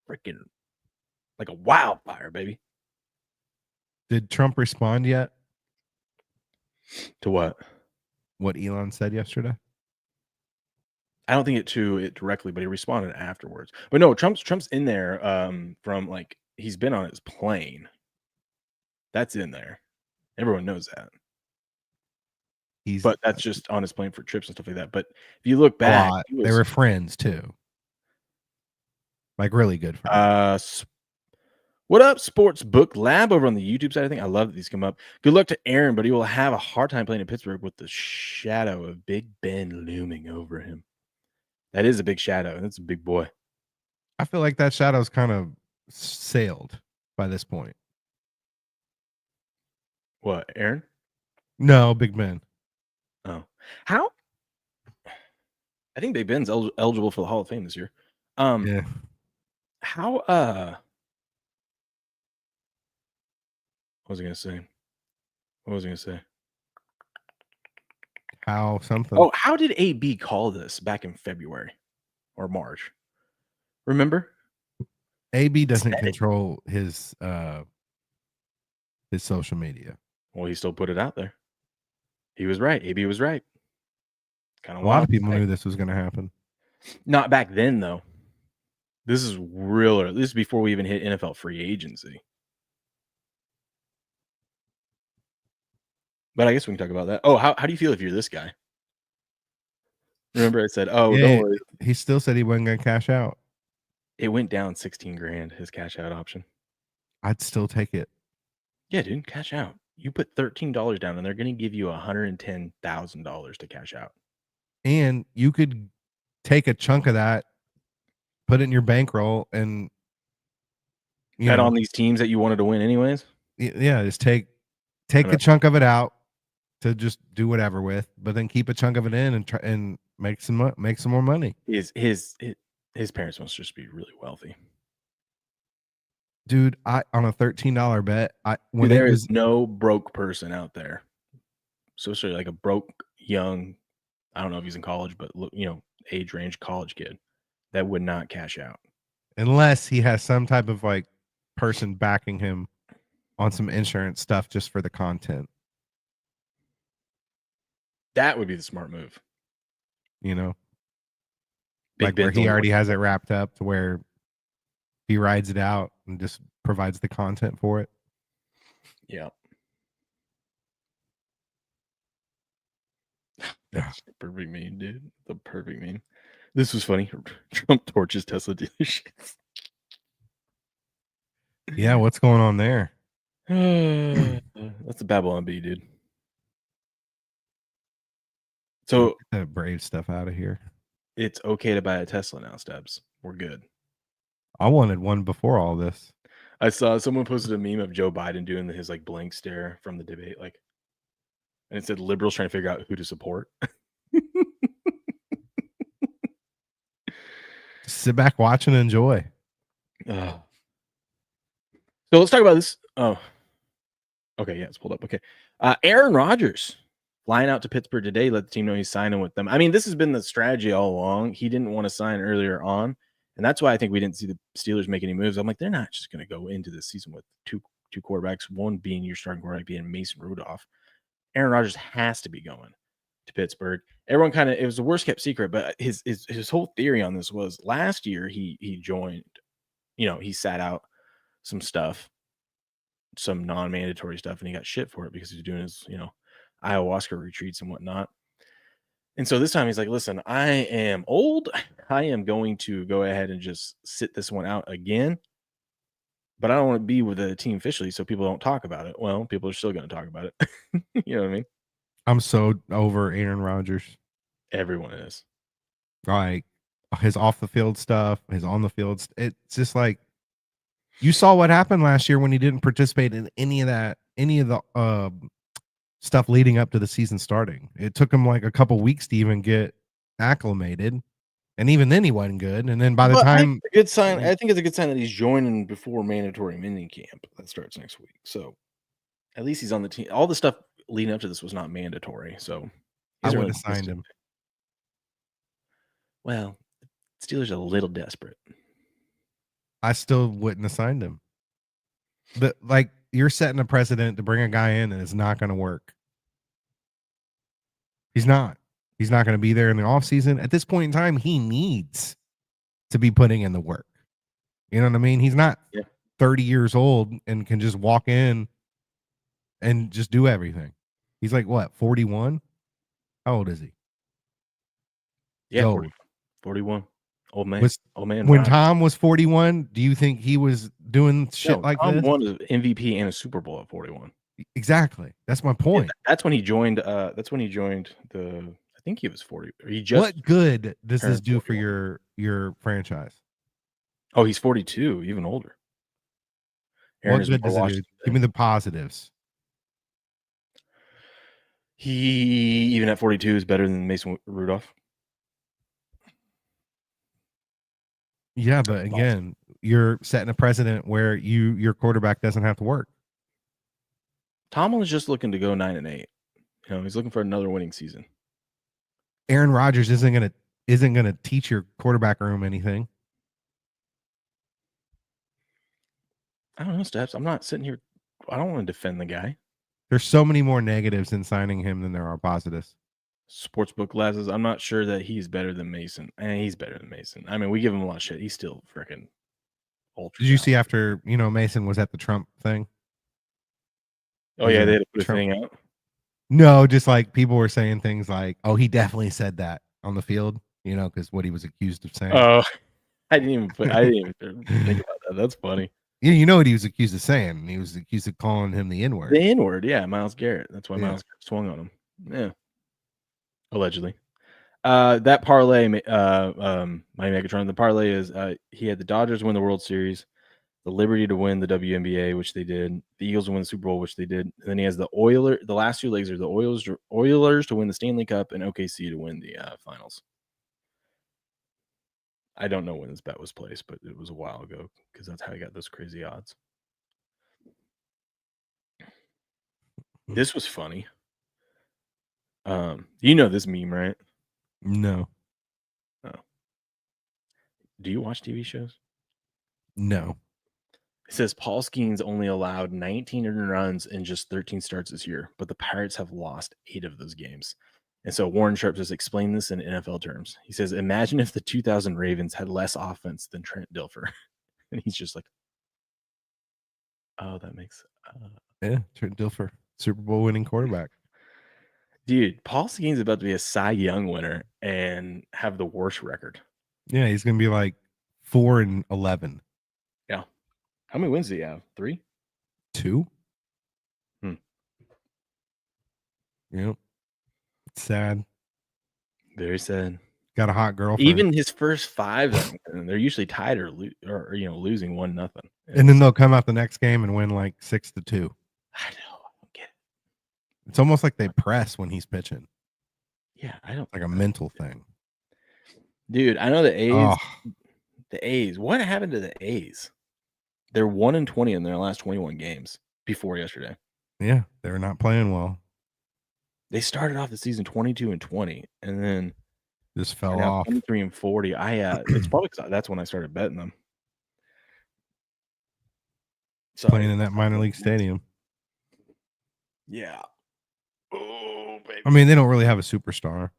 freaking like a wildfire, baby. Did Trump respond yet? To what? What Elon said yesterday? I don't think it directly, but he responded afterwards. But no, Trump's in there from like he's been on his plane. That's in there. Everyone knows that. But that's just on his plane for trips and stuff like that. But if you look back, they were friends too. Like really good friends. What up, Sports Book Lab over on the YouTube side? I think I love that these come up. Good luck to Aaron, but he will have a hard time playing in Pittsburgh with the shadow of Big Ben looming over him. That is a big shadow. That's a big boy. I feel like that shadow's kind of sailed by this point. What, Aaron? No, Big Ben. Oh, how? I think Big Ben's eligible for the Hall of Fame this year. Yeah. How? What was I gonna say? How something? Oh, how did AB call this back in February or March? Remember? AB doesn't control his social media. Well, he still put it out there. He was right. AB was right. Kind of a lot of people knew this was going to happen. Not back then, though. This is real early. This is before we even hit NFL free agency. But I guess we can talk about that. Oh, how do you feel if you're this guy? Remember I said, oh, yeah, don't worry. He still said he wasn't going to cash out. It went down 16 grand, his cash out option. I'd still take it. Yeah, dude, cash out. You put $13 down and they're going to give you $110,000 to cash out. And you could take a chunk of that, put it in your bankroll, and bet on these teams that you wanted to win anyways. Yeah, just take a chunk of it out to just do whatever with, but then keep a chunk of it in and try and make some more money. His parents must just be really wealthy. Dude, on a $13 bet, there is no broke person out there. So like a broke young, I don't know if he's in college, but age range college kid that would not cash out unless he has some type of like person backing him on some insurance stuff just for the content. That would be the smart move. like where Ben's he only already one. has it wrapped up to where he rides it out and just provides the content for it. Yeah. That's the perfect meme, dude. The perfect meme. This was funny. Trump torches Tesla dealerships. Yeah, what's going on there? That's a Babylon Bee, dude. So Get that brave stuff out of here. it's okay to buy a Tesla now, Steps. We're good. I wanted one before all this. I saw someone posted a meme of Joe Biden doing his like blank stare from the debate, like, and it said liberals trying to figure out who to support. Just sit back, watch, and enjoy. So let's talk about this. Oh, okay, yeah, it's pulled up. Okay, Aaron Rodgers flying out to Pittsburgh today. Let the team know he's signing with them. I mean, this has been the strategy all along. He didn't want to sign earlier on, and that's why I think we didn't see the Steelers make any moves. I'm like, they're not just going to go into this season with two quarterbacks. One being your starting quarterback, being Mason Rudolph. Aaron Rodgers has to be going to Pittsburgh. Everyone kind of, it was the worst kept secret, but his whole theory on this was last year he joined, he sat out some stuff, some non-mandatory stuff, and he got shit for it because he was doing his, ayahuasca retreats and whatnot. And so this time he's like, listen, I am old. I am going to go ahead and just sit this one out again. But I don't want to be with the team officially so people don't talk about it. Well, people are still going to talk about it. You know what I mean? I'm so over Aaron Rodgers. Everyone is. Like his off the field stuff, his on the field. It's just like you saw what happened last year when he didn't participate in any of the stuff leading up to the season starting. It took him like a couple weeks to even get acclimated, and even then he wasn't good. And then by the But I think time, it's a good sign. I think it's a good sign that he's joining before mandatory mini camp that starts next week. So at least he's on the team. All the stuff leading up to this was not mandatory. So I he's would really have signed him. Well, Steelers are a little desperate. I still wouldn't have signed him. But like you're setting a precedent to bring a guy in and it's not going to work. He's not. He's not going to be there in the offseason. At this point in time, he needs to be putting in the work. You know what I mean? He's not 30 years old and can just walk in and just do everything. He's like, what, 41? How old is he? Yeah, 41. Old man. Old man. When Rodgers. Tom was 41, do you think he was doing shit like Tom this? won an MVP and a Super Bowl at 41. Exactly. That's my point. Yeah, that's when he joined. That's when he joined the. I think he was 40. He just. What good does this do 41. for your franchise? Oh, he's 42, even older. Aaron, what good does it do? Give me the positives. He, even at 42, is better than Mason Rudolph. Yeah, but again, you're setting a precedent where your quarterback doesn't have to work. Tomlin's just looking to go 9-8. He's looking for another winning season. Aaron Rodgers isn't gonna teach your quarterback room anything. I don't know, Steps. I'm not sitting here. I don't want to defend the guy. There's so many more negatives in signing him than there are positives. Sportsbook glasses. I'm not sure that he's better than Mason. He's better than Mason. I mean, we give him a lot of shit. He's still freaking ultra. Did you see after Mason was at the Trump thing? Oh yeah, they had to put a thing out. No, just like people were saying things like, "Oh, he definitely said that on the field," because what he was accused of saying. Oh, I didn't even think about that. That's funny. Yeah, you know what he was accused of saying? He was accused of calling him the N-word. The N-word, yeah, Myles Garrett. That's why Myles Garrett swung on him. Yeah, allegedly. That parlay, my Megatron. The parlay is he had the Dodgers win the World Series, the Liberty to win the WNBA, which they did, the Eagles to win the Super Bowl, which they did, and then he has the Oilers. The last two legs are the Oilers to win the Stanley Cup and OKC to win the finals. I don't know when this bet was placed, but it was a while ago because that's how he got those crazy odds. This was funny. You know this meme, right? No. Oh. Do you watch TV shows? No. It says Paul Skeens only allowed 19 earned runs in just 13 starts this year, but the Pirates have lost 8 of those games. And so Warren Sharp just explained this in NFL terms. He says, imagine if the 2000 Ravens had less offense than Trent Dilfer. And he's just like, oh, that makes Yeah, Trent Dilfer, Super Bowl winning quarterback. dude, Paul Seguin's about to be a Cy Young winner and have the worst record. Yeah, he's gonna be like 4-11. Yeah. How many wins do you have? 3? 2? Hmm. Yep. It's sad. Very sad. Got a hot girlfriend. Even his first 5, they're usually tied or losing 1-0. And then they'll come out the next game and win like 6-2. I know. I don't get it. It's almost like they press when he's pitching. Yeah, I don't. Like a mental thing. Dude, I know the A's. Oh, The A's. What happened to the A's? They're 1-20 in their last 21 games before yesterday. yeah, they're not playing well. They started off the season 22-20, and then Just fell now off. 23-40. It's probably 'cause that's when I started betting them. Playing in that minor league stadium. Yeah. Oh, baby. I mean, they don't really have a superstar.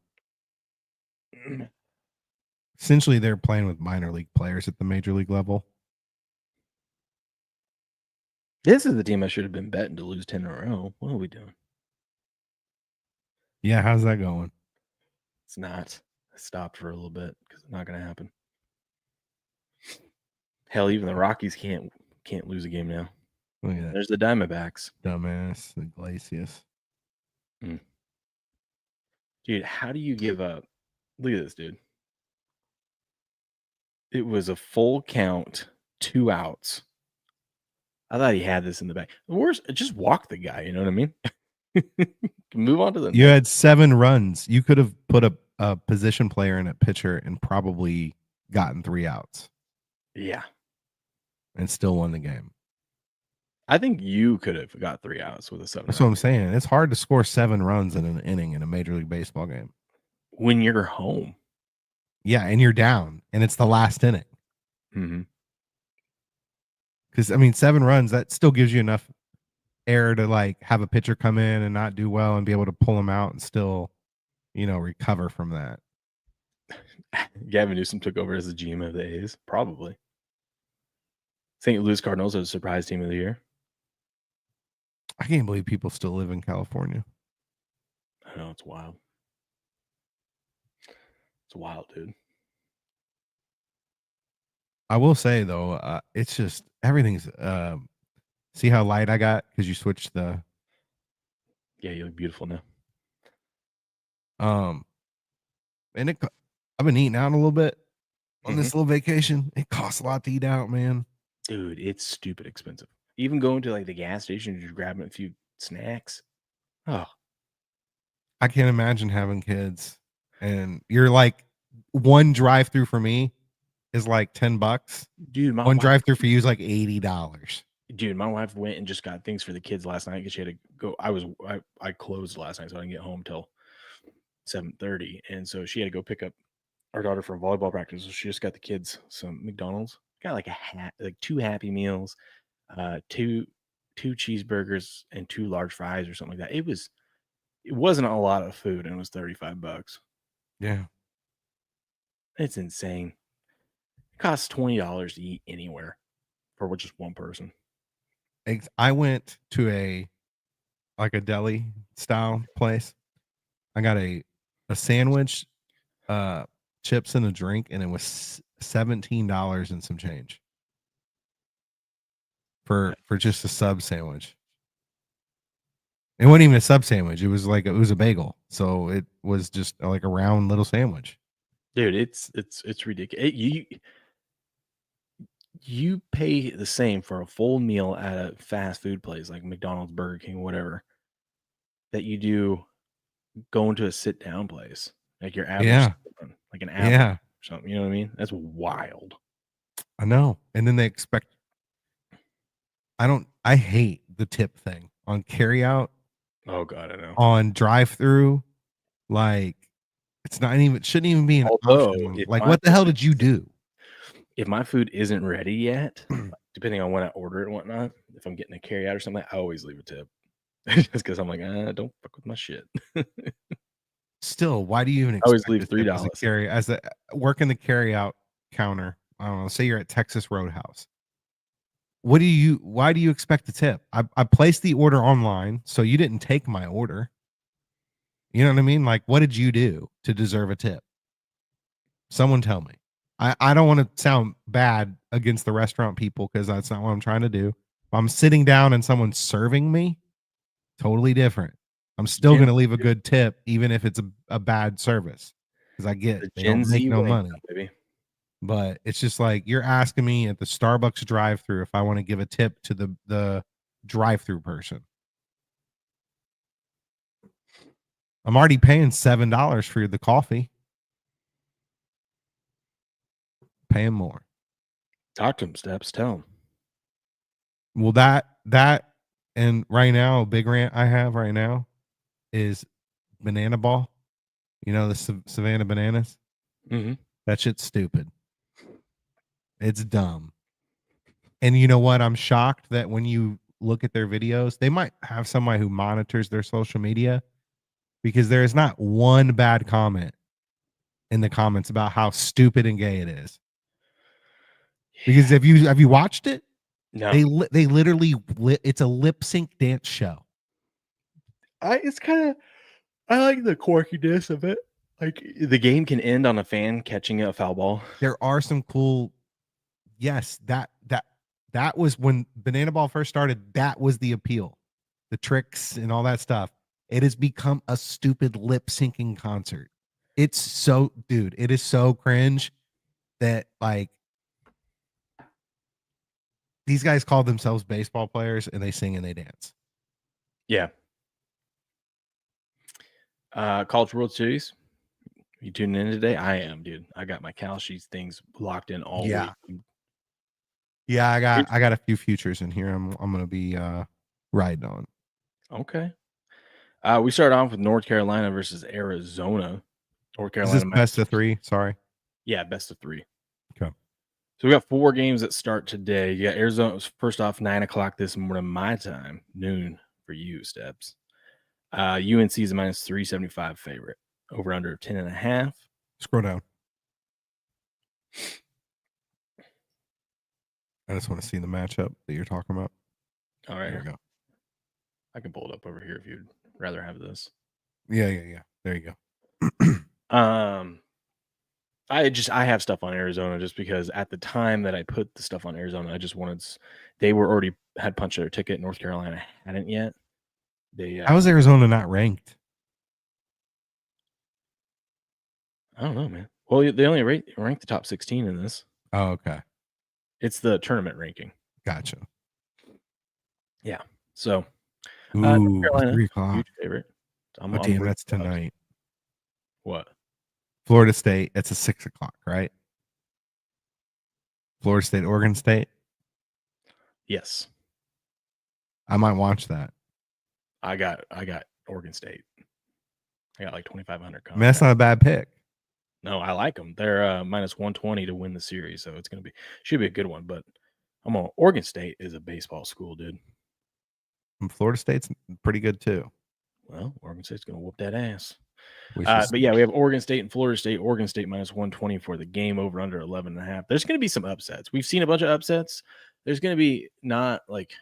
Essentially, they're playing with minor league players at the major league level. This is the team I should have been betting to lose 10 in a row. What are we doing? Yeah, how's that going? It's not. I stopped for a little bit because it's not going to happen. Hell, even the Rockies can't lose a game now. Look at that. There's the Diamondbacks. Dumbass, Iglesias. Dude, how do you give up? Look at this, dude. It was a full count, 2 outs. I thought he had this in the back. The worst, just walk the guy. You know what I mean? Move on to the. You had 7 runs. You could have put a position player in a pitcher and probably gotten 3 outs. Yeah, and still won the game. I think you could have got 3 outs with a 7. That's what I'm saying. It's hard to score 7 runs in an inning in a Major League Baseball game. When you're home. Yeah, and you're down, and it's the last inning. Mm-hmm. Because, I mean, 7 runs, that still gives you enough air to, like, have a pitcher come in and not do well and be able to pull him out and still, recover from that. Gavin Newsom took over as the GM of the A's. Probably. St. Louis Cardinals are the surprise team of the year. I can't believe people still live in California. I know, it's wild. It's wild, dude. I will say, though, it's just everything's see how light I got because you switched the. Yeah, you look beautiful now. And I've been eating out a little bit on this little vacation. It costs a lot to eat out, man. Dude, it's stupid expensive. Even going to like the gas station, just grabbing a few snacks. Oh, I can't imagine having kids, and you're like, one drive-through for me is like $10. dude, One drive-through for you is like $80. Dude, my wife went and just got things for the kids last night because she had to go. I closed last night, so I didn't get home till 7:30, and so she had to go pick up our daughter from volleyball practice. So she just got the kids some McDonald's. Got like 2 Happy Meals, 2 cheeseburgers, and 2 large fries or something like that. It wasn't a lot of food, and it was $35. Yeah, it's insane. It costs $20 to eat anywhere for just one person. I went to a deli style place. I got a sandwich, chips, and a drink, and it was $17 and some change for just a sub sandwich. It wasn't even a sub sandwich. It was a bagel. So it was just like a round little sandwich. Dude, it's ridiculous. You pay the same for a full meal at a fast food place like McDonald's, Burger King, whatever, that you do going to a sit down place like your average, like an Apple or something. You know what I mean? That's wild. I know. And then they expect. I hate the tip thing on carryout. Oh God, I know. On drive-through, like it shouldn't even be an option. Like, what the hell did you do? If my food isn't ready yet, depending on when I order it and whatnot, if I'm getting a carryout or something, I always leave a tip. Just because I'm like, don't fuck with my shit. still, why do you even always expect leave a tip as a $3. as a working the carry out counter? I don't know. Say you're at Texas Roadhouse. Why do you expect a tip? I placed the order online, so you didn't take my order. You know what I mean? Like, what did you do to deserve a tip? Someone tell me. I don't want to sound bad against the restaurant people because that's not what I'm trying to do. If I'm sitting down and someone's serving me, totally different. I'm still going to leave a good tip, even if it's a bad service, because I get The they Gen don't make Z no way, money. baby. But it's just like you're asking me at the Starbucks drive-through if I want to give a tip to the drive-through person. I'm already paying $7 for the coffee. Paying more. Talk to him, Steps. Tell him. Well, that and right now, a big rant I have right now is banana ball. You know the Savannah bananas. Mm-hmm. That shit's stupid. It's dumb. And you know what? I'm shocked that when you look at their videos, they might have somebody who monitors their social media because there is not one bad comment in the comments about how stupid and gay it is. Because have you watched it? No, They literally it's a lip sync dance show. it's kind of I like the quirkiness of it. Like the game can end on a fan catching a foul ball. There are some cool. Yes, that was when Banana Ball first started. That was the appeal, the tricks and all that stuff. It has become a stupid lip syncing concert. It's so, dude, it is so cringe that like these guys call themselves baseball players and they sing and they dance. Yeah. College World Series. You tuning in today? I am, dude. I got my Cal Sheets things locked in all Yeah. week. Yeah, I got a few futures in here. I'm gonna be riding on. Okay. We start off with North Carolina versus Arizona. North Is Carolina. this best of 3? Sorry. Yeah, best of 3. Okay. So we got 4 games that start today. You got Arizona first off 9:00 this morning, my time, noon for you, Steps. UNC is a minus 375 favorite. Over under 10.5. Scroll down. I just want to see the matchup that you're talking about. All right, There we go. I can pull it up over here if you'd rather have this. Yeah. There you go. I have stuff on Arizona just because at the time that I put the stuff on Arizona, I just wanted they were already had punched their ticket. North Carolina hadn't yet. How is Arizona not ranked? I don't know, man. Well, they only rank the top 16 in this. Oh, okay. It's the tournament ranking. Gotcha. Yeah. So, Ooh, North Carolina, 3 o'clock. huge favorite. Oh, damn, that's tonight. What? Florida State. It's a 6 o'clock, right? Florida State, Oregon State. Yes. I might watch that. I got Oregon State. I got like 2,500. I mean, that's not a bad pick. No, I like them. They're minus 120 to win the series, so it's should be a good one. But Oregon State is a baseball school, dude. And Florida State's pretty good too. Well, Oregon State's gonna whoop that ass. But yeah, we have Oregon State and Florida State. Oregon State minus 120 for the game, over under 11.5. There's going to be some upsets. We've seen a bunch of upsets. There's going to be not like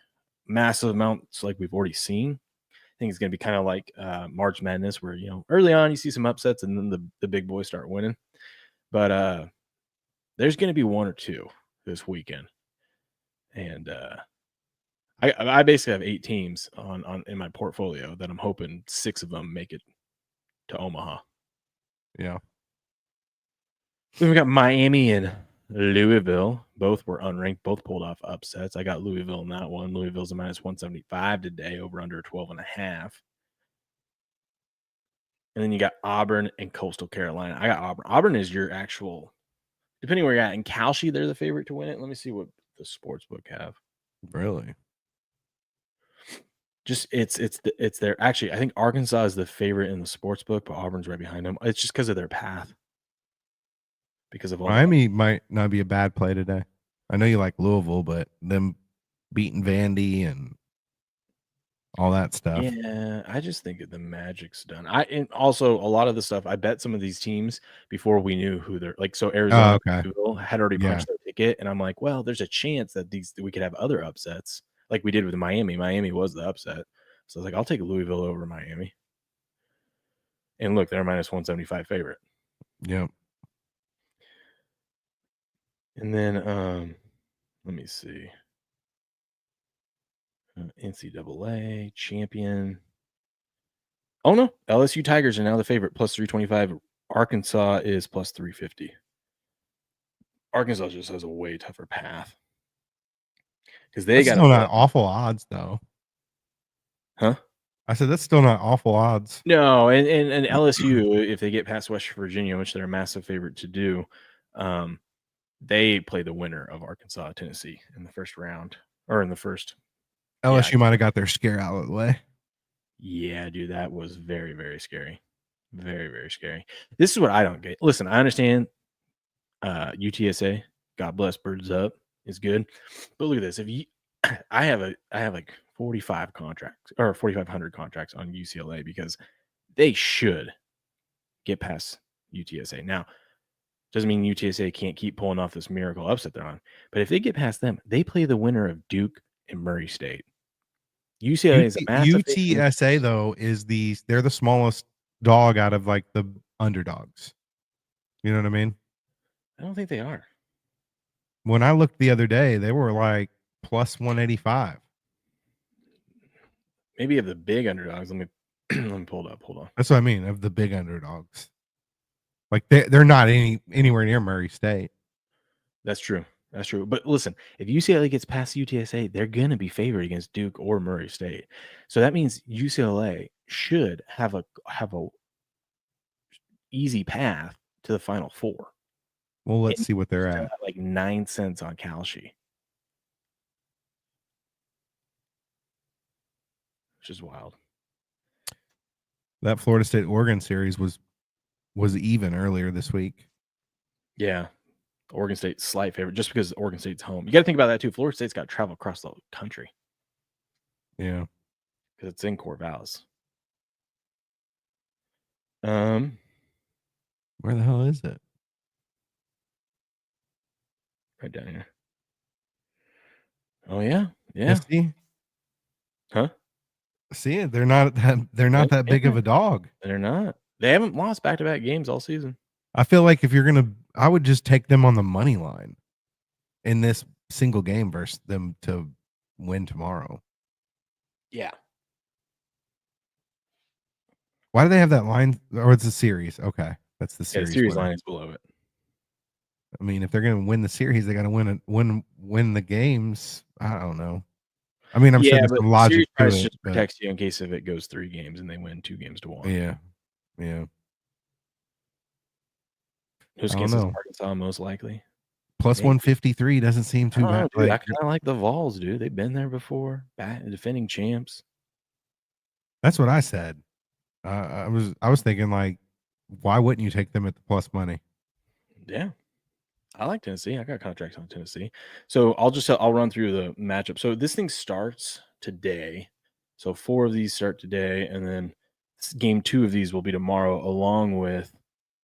massive amounts like we've already seen. I think it's going to be kind of like March Madness, where early on you see some upsets and then the big boys start winning. But there's going to be 1 or 2 this weekend, and I basically have 8 teams on in my portfolio that I'm hoping 6 of them make it to Omaha. Yeah. Then we got Miami and Louisville. Both were unranked. Both pulled off upsets. I got Louisville in that one. Louisville's a minus 175 today, over under 12.5. And then you got Auburn and Coastal Carolina. I got Auburn. Auburn is your actual, depending where you're at. In Calshi, they're the favorite to win it. Let me see what the sports book have. Really? Just it's their actually. I think Arkansas is the favorite in the sports book, but Auburn's right behind them. It's just because of their path. Because of all Miami might not be a bad play today. I know you like Louisville, but them beating Vandy and all that stuff. Yeah, I just think that the Magic's done. And also a lot of the stuff, I bet some of these teams before we knew who they're like. So Oh, Arizona okay. Louisville had already Yeah. punched their ticket, and I'm like, well, there's a chance that we could have other upsets, like we did with Miami. Miami was the upset, so I was like, I'll take Louisville over Miami. And look, they're minus 175 favorite. Yep. And then let me see. NCAA champion. Oh no, LSU Tigers are now the favorite, plus 325. Arkansas is plus 350. Arkansas just has a way tougher path because they That's got to still play. not awful odds, though. Huh? I said that's still not awful odds. No, and LSU, if they get past West Virginia, which they're a massive favorite to do, they play the winner of Arkansas Tennessee in the first round or in the first. LSU might have got their scare out of the way. Yeah, dude, that was very, very scary. Very, very scary. This is what I don't get. Listen, I understand UTSA, God bless, birds up, is good. But look at this. If you I have like 45 contracts or 4,500 contracts on UCLA because they should get past UTSA. Now, doesn't mean UTSA can't keep pulling off this miracle upset they're on. But if they get past them, they play the winner of Duke and Murray State. UCLA is a massive UTSA though they're the smallest dog out of like the underdogs. You know what I mean? I don't think they are. When I looked the other day, they were like plus 185. Maybe of the big underdogs. Let me pull it up. Hold on. That's what I mean, of the big underdogs. Like they're not anywhere near Murray State. That's true. That's true. But listen, if UCLA gets past UTSA, they're going to be favored against Duke or Murray State. So that means UCLA should have a easy path to the Final Four. Well, let's see what they're at. Like 9 cents on Kalshi, which is wild. That Florida State Oregon series was even earlier this week. Yeah. Oregon State slight favorite just because Oregon State's home. You got to think about that too. Florida State's got to travel across the country. Yeah. Because it's in Corvallis. Where the hell is it? Right down here. Oh yeah. Yeah. See? Huh? See, they're not that big of a dog. They're not. They haven't lost back-to-back games all season. I feel like if you're I would just take them on the money line in this single game versus them to win tomorrow. Yeah. Why do they have that line? Or it's a series. Okay. That's the series. Yeah, the series line is below it. I mean, if they're going to win the series, they got to win the games. I don't know. I mean, I'm sure there's some logic to it. Just protects you in case if it goes 3 games and they win 2 games to 1. Yeah. Yeah. Who's against Arkansas most likely? Plus 153 doesn't seem too bad. Dude, I kind of like the Vols, dude. They've been there before. Defending champs. That's what I said. I was thinking like, why wouldn't you take them at the plus money? Yeah. I like Tennessee. I got contracts on Tennessee. So I'll run through the matchup. So this thing starts today. So 4 of these start today, and then game 2 of these will be tomorrow, along with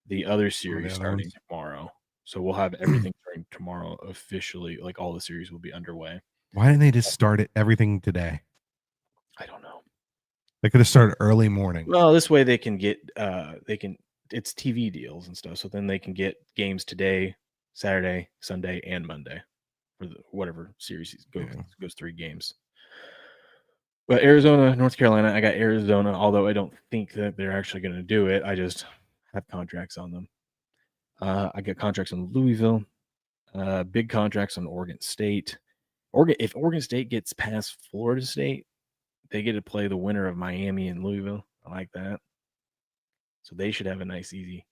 the other series starting tomorrow. So we'll have everything starting tomorrow officially. Like all the series will be underway. Why didn't they just start everything today? I don't know. They could have started early morning. Well, this way they can get it's TV deals and stuff. So then they can get games today, Saturday, Sunday, and Monday for whatever series goes 3 games. But Arizona, North Carolina, I got Arizona, although I don't think that they're actually going to do it. I just have contracts on them. I got contracts on Louisville, big contracts on Oregon State. If Oregon State gets past Florida State, they get to play the winner of Miami and Louisville. I like that. So they should have a nice, easy.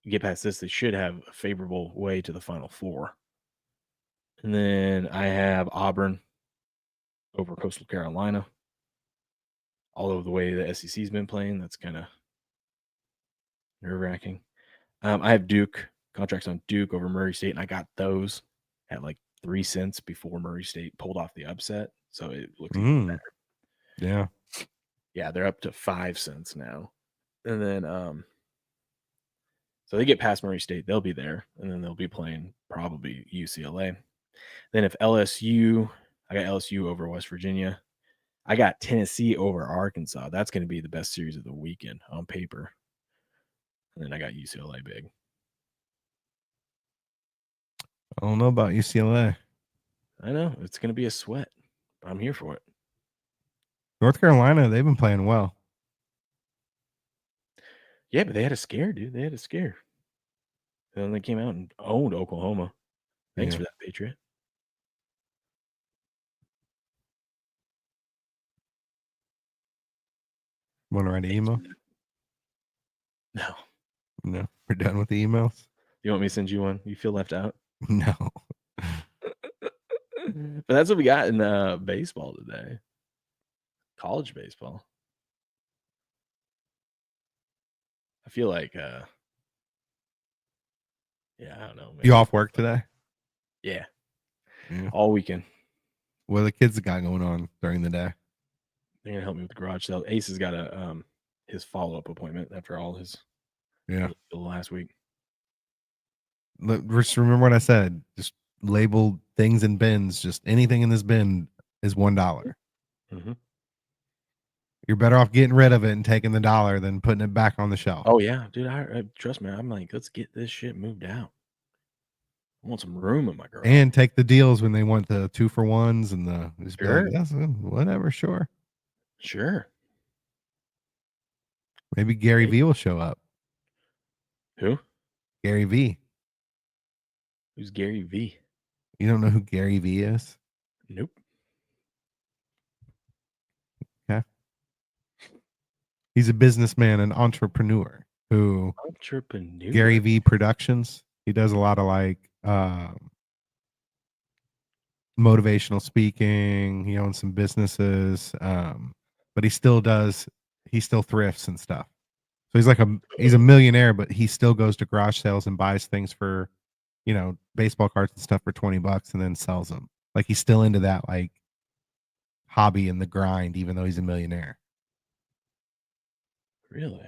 You get past this, they should have a favorable way to the Final Four. And then I have Auburn over Coastal Carolina. Although the way the SEC's been playing, that's kind of nerve-wracking. I have Duke, contracts on Duke over Murray State, and I got those at like 3 cents before Murray State pulled off the upset. So it looks even better. Yeah. Yeah, they're up to 5 cents now. And then so they get past Murray State, they'll be there, and then they'll be playing probably UCLA. Then if LSU, I got LSU over West Virginia. I got Tennessee over Arkansas. That's going to be the best series of the weekend on paper. And then I got UCLA big. I don't know about UCLA. I know it's going to be a sweat, but I'm here for it. North Carolina, they've been playing well. Yeah, but they had a scare, dude. They had a scare. And then they came out and owned Oklahoma. Thanks for that, Patriot. Want to write an email? No. No. We're done with the emails? You want me to send you one? You feel left out? No. But that's what we got in baseball today. College baseball. I feel like yeah, I don't know. You off work today? Yeah. Yeah. All weekend. What are the kids got going on during the day? They're gonna help me with the garage sale. Ace has got a his follow-up appointment after all his last week. Just remember what I said. Just label things in bins. Just anything in this bin is $1. Mm-hmm. You're better off getting rid of it and taking the $1 than putting it back on the shelf. Oh yeah, dude. I trust me. I'm like, let's get this shit moved out. I want some room in my garage. And take the deals when they want the 2-for-1s and the just be like, Sure. "Yes, whatever, sure." Sure. Maybe Gary V will show up. Who? Gary V. Who's Gary V? You don't know who Gary V is? Nope. Okay. He's a businessman, an entrepreneur who Gary V Productions. He does a lot of like motivational speaking. He owns some businesses, but he still thrifts and stuff. So he's a millionaire, but he still goes to garage sales and buys things for, baseball cards and stuff for $20 and then sells them. Like he's still into that like hobby and the grind, even though he's a millionaire. Really?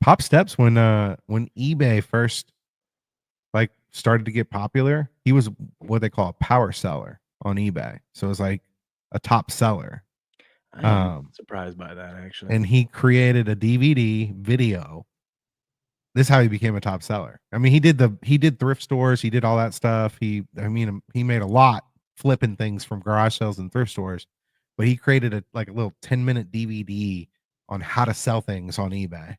Pop Steps when eBay first like started to get popular, he was what they call a power seller on eBay. So it was like a top seller. I am surprised by that actually. And he created a DVD video. This is how he became a top seller. I mean, he did thrift stores, he did all that stuff. He made a lot flipping things from garage sales and thrift stores, but he created a little 10-minute DVD on how to sell things on eBay,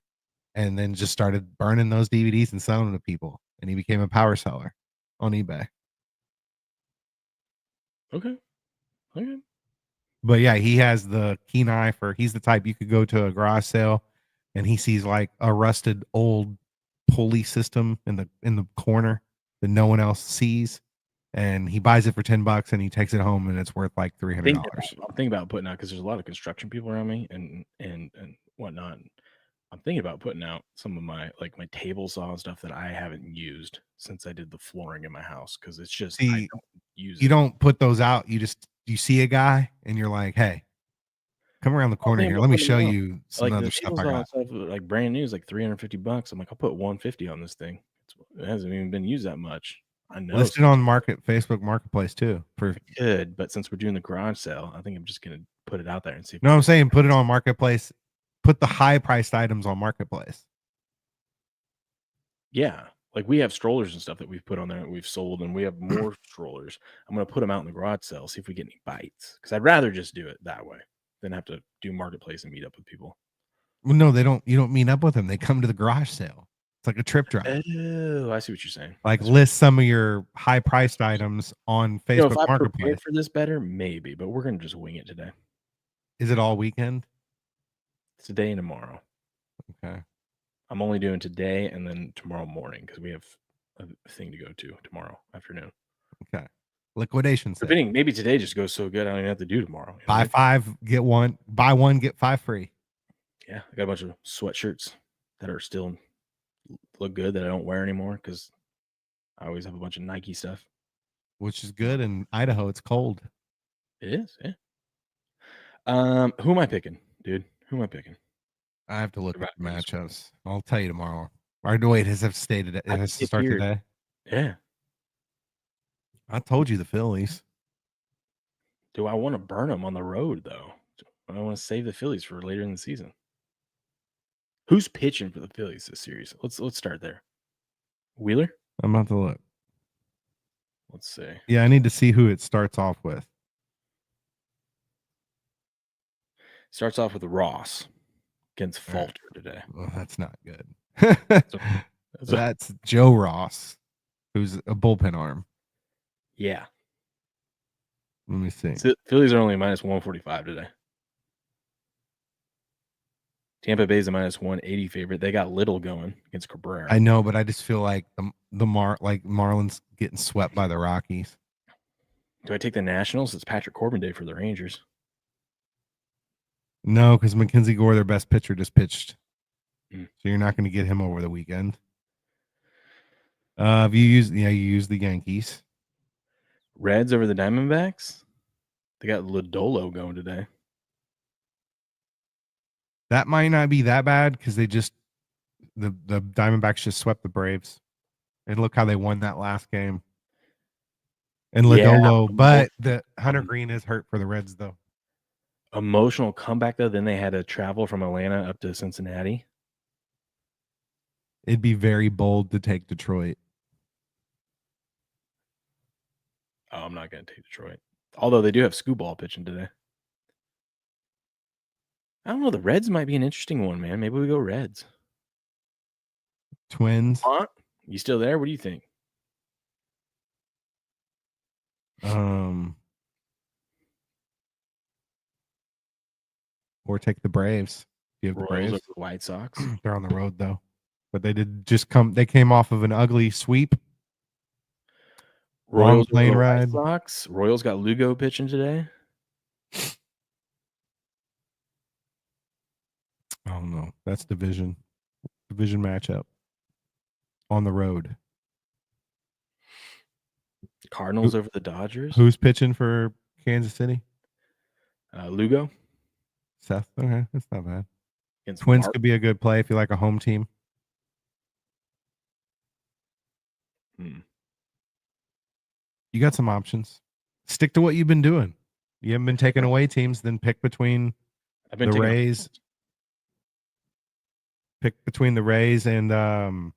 and then just started burning those DVDs and selling them to people. And he became a power seller on eBay. Okay. But yeah, he has the keen eye for. He's the type you could go to a garage sale, and he sees like a rusted old pulley system in the corner that no one else sees, and he buys it for $10 and he takes it home and it's worth like $300. I'm thinking about putting out because there's a lot of construction people around me and whatnot. I'm thinking about putting out some of my my table saw and stuff that I haven't used since I did the flooring in my house because it's just I don't use. You don't put those out. You see a guy and you're like, hey, come around the corner here. Let me show you some other stuff I got. Stuff, like brand new is like $350. I'm like, I'll put $150 on this thing. It hasn't even been used that much. I know. Listed on Facebook Marketplace too. Good, but since we're doing the garage sale, I think I'm just gonna put it out there and see. No, I'm saying put it on Marketplace. Put the high priced items on Marketplace. Yeah, like we have strollers and stuff that we've put on there and we've sold, and we have more strollers. I'm gonna put them out in the garage sale, see if we get any bites. Because I'd rather just do it that way than have to do Marketplace and meet up with people. Well, no, they don't. You don't meet up with them. They come to the garage sale. It's like a trip drive. Oh, I see what you're saying. Like list some of your high priced items on Facebook if I Marketplace. prepared for this better, maybe, but we're gonna just wing it today. Is it all weekend? Today and tomorrow. Okay. I'm only doing today and then tomorrow morning because we have a thing to go to tomorrow afternoon. Okay. Liquidation sale. Maybe today just goes so good I don't even have to do tomorrow. Buy 5, get 1. Buy 1, get 5 free. Yeah, I got a bunch of sweatshirts that are still look good that I don't wear anymore because I always have a bunch of Nike stuff. Which is good. In Idaho, it's cold. It is, yeah. Who am I picking, dude? Who am I picking? I have to look at the Survivor matchups. I'll tell you tomorrow. Or wait, has it stated it has to start disappeared. today? Yeah. I told you the Phillies. Do I want to burn them on the road though? I want to save the Phillies for later in the season. Who's pitching for the Phillies this series? Let's start there. Wheeler. I'm about to look. Let's see. Yeah, I need to see who it starts off with. Starts off with Ross against All right. Falter today. Well, that's not good. So- That's Joe Ross, who's a bullpen arm. Yeah. Let me see. Phillies are only minus 145 today. Tampa Bay's a minus 180 favorite. They got Little going against Cabrera. I know, but I just feel like Marlins getting swept by the Rockies. Do I take the Nationals? It's Patrick Corbin Day for the Rangers. No, because Mackenzie Gore, their best pitcher, just pitched. Mm. So you're not going to get him over the weekend. If you use the Yankees. Reds over the Diamondbacks. They got Lodolo going today. That might not be that bad because they just the Diamondbacks just swept the Braves. And look how they won that last game. And Lodolo, but the Hunter Green is hurt for the Reds though. Emotional comeback though. Then they had to travel from Atlanta up to Cincinnati. It'd be very bold to take Detroit. Oh, I'm not going to take Detroit. Although they do have Scooball pitching today. I don't know. The Reds might be an interesting one, man. Maybe we go Reds. Twins. You still there? What do you think? Or take the Braves. Do you have Royals the Braves? over the White Sox. They're on the road though. But they came off of an ugly sweep. Royals Long plane over the ride. White Sox. Royals got Lugo pitching today. I don't know. That's division matchup on the road. Cardinals over the Dodgers. Who's pitching for Kansas City? Lugo Seth. Okay, that's not bad. against Twins Mark. could be a good play if you like a home team. You got some options. Stick to what you've been doing. You haven't been taking away teams, then pick between the Rays. Pick between the Rays and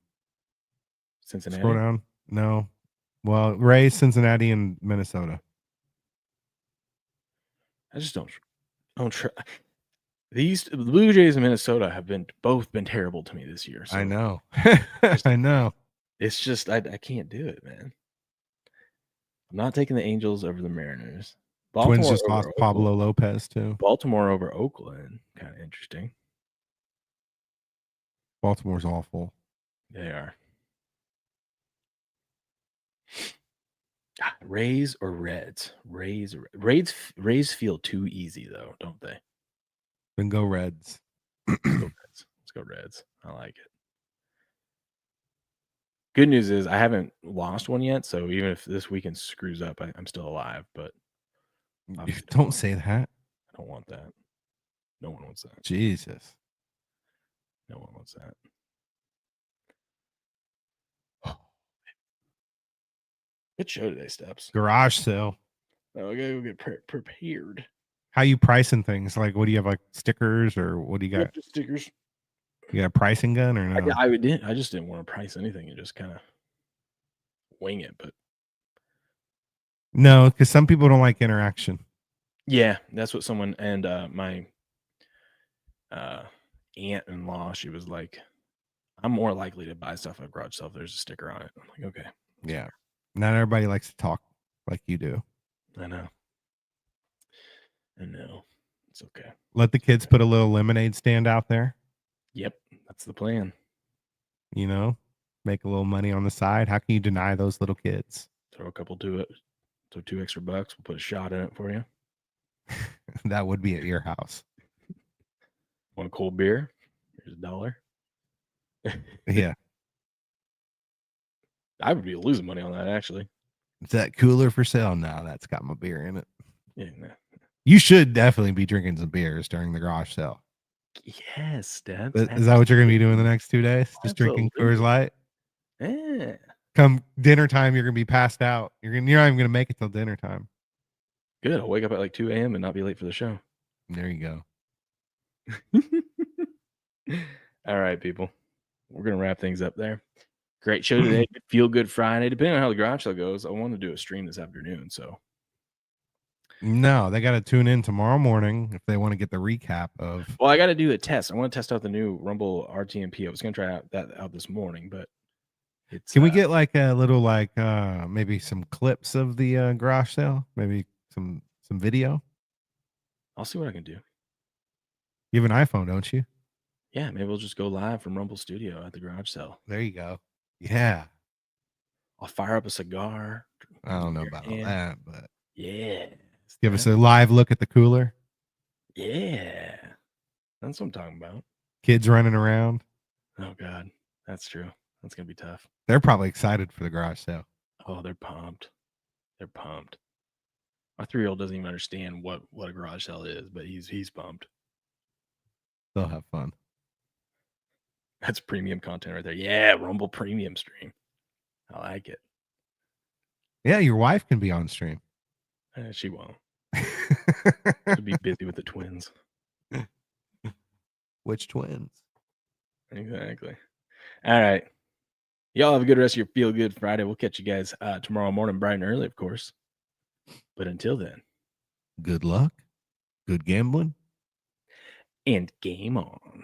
Cincinnati. Scroll down. No. Well, Rays, Cincinnati, and Minnesota. I just don't try. The Blue Jays and Minnesota have both been terrible to me this year. So I know. I know. It's just I can't do it, man. I'm not taking the Angels over the Mariners. Baltimore Twins just over lost Oakland. Pablo Lopez too. Baltimore over Oakland, kind of interesting. Baltimore's awful. They are. Rays or Reds? Rays feel too easy though, don't they? Then go Reds. Let's go Reds. I like it. Good news is I haven't lost one yet, so even if this weekend screws up, I'm still alive. But don't say that. I don't want that. No one wants that. Jesus. No one wants that. Good show today, Steps. Garage sale. Okay, we'll get prepared. How you pricing things? Like, what do you have? Like stickers, or what do you got? Yep, just stickers. You got a pricing gun or no? I just didn't want to price anything and just kind of wing it. But no, because some people don't like interaction. Yeah, that's what someone and my aunt-in-law. She was like, "I'm more likely to buy stuff at garage sale if there's a sticker on it." I'm like, "Okay." Yeah. Not everybody likes to talk like you do. I know. It's okay. Let the kids put a little lemonade stand out there. Yep, that's the plan. You know, make a little money on the side. How can you deny those little kids? Throw a couple to it. So $2 extra. We'll put a shot in it for you. That would be at your house. Want a cold beer? Here's $1. Yeah. I would be losing money on that, actually. Is that cooler for sale? No, that's got my beer in it. Yeah, no. You should definitely be drinking some beers during the garage sale. Yes, Debs. Is that what you're going to be doing the next 2 days? Just drinking Coors Absolutely. Light? Yeah. Come dinner time, you're going to be passed out. You're not even going to make it till dinner time. Good. I'll wake up at like 2 a.m. and not be late for the show. There you go. All right, people. We're going to wrap things up there. Great show today. Feel Good Friday. Depending on how the garage sale goes, I want to do a stream this afternoon. So, No, they got to tune in tomorrow morning if they want to get the recap of. well, I got to do a test. I want to test out the new Rumble RTMP. I was going to try that out this morning, but it's. Can we get like a little maybe some clips of the garage sale? Maybe some video. I'll see what I can do. You have an iPhone, don't you? Yeah, maybe we'll just go live from Rumble Studio at the garage sale. There you go. Yeah. I'll fire up a cigar. I don't know about all that, but yeah. Give us a live look at the cooler. Yeah. That's what I'm talking about. Kids running around. Oh, God. That's true. That's going to be tough. They're probably excited for the garage sale. Oh, they're pumped. They're pumped. My 3-year-old doesn't even understand what a garage sale is, but he's pumped. They'll have fun. That's premium content right there. Yeah, Rumble premium stream. I like it. Yeah, your wife can be on stream. She won't. She'll be busy with the twins. Which twins? Exactly. All right. Y'all have a good rest of your Feel Good Friday. We'll catch you guys tomorrow morning, bright and early, of course. But until then, good luck, good gambling, and game on.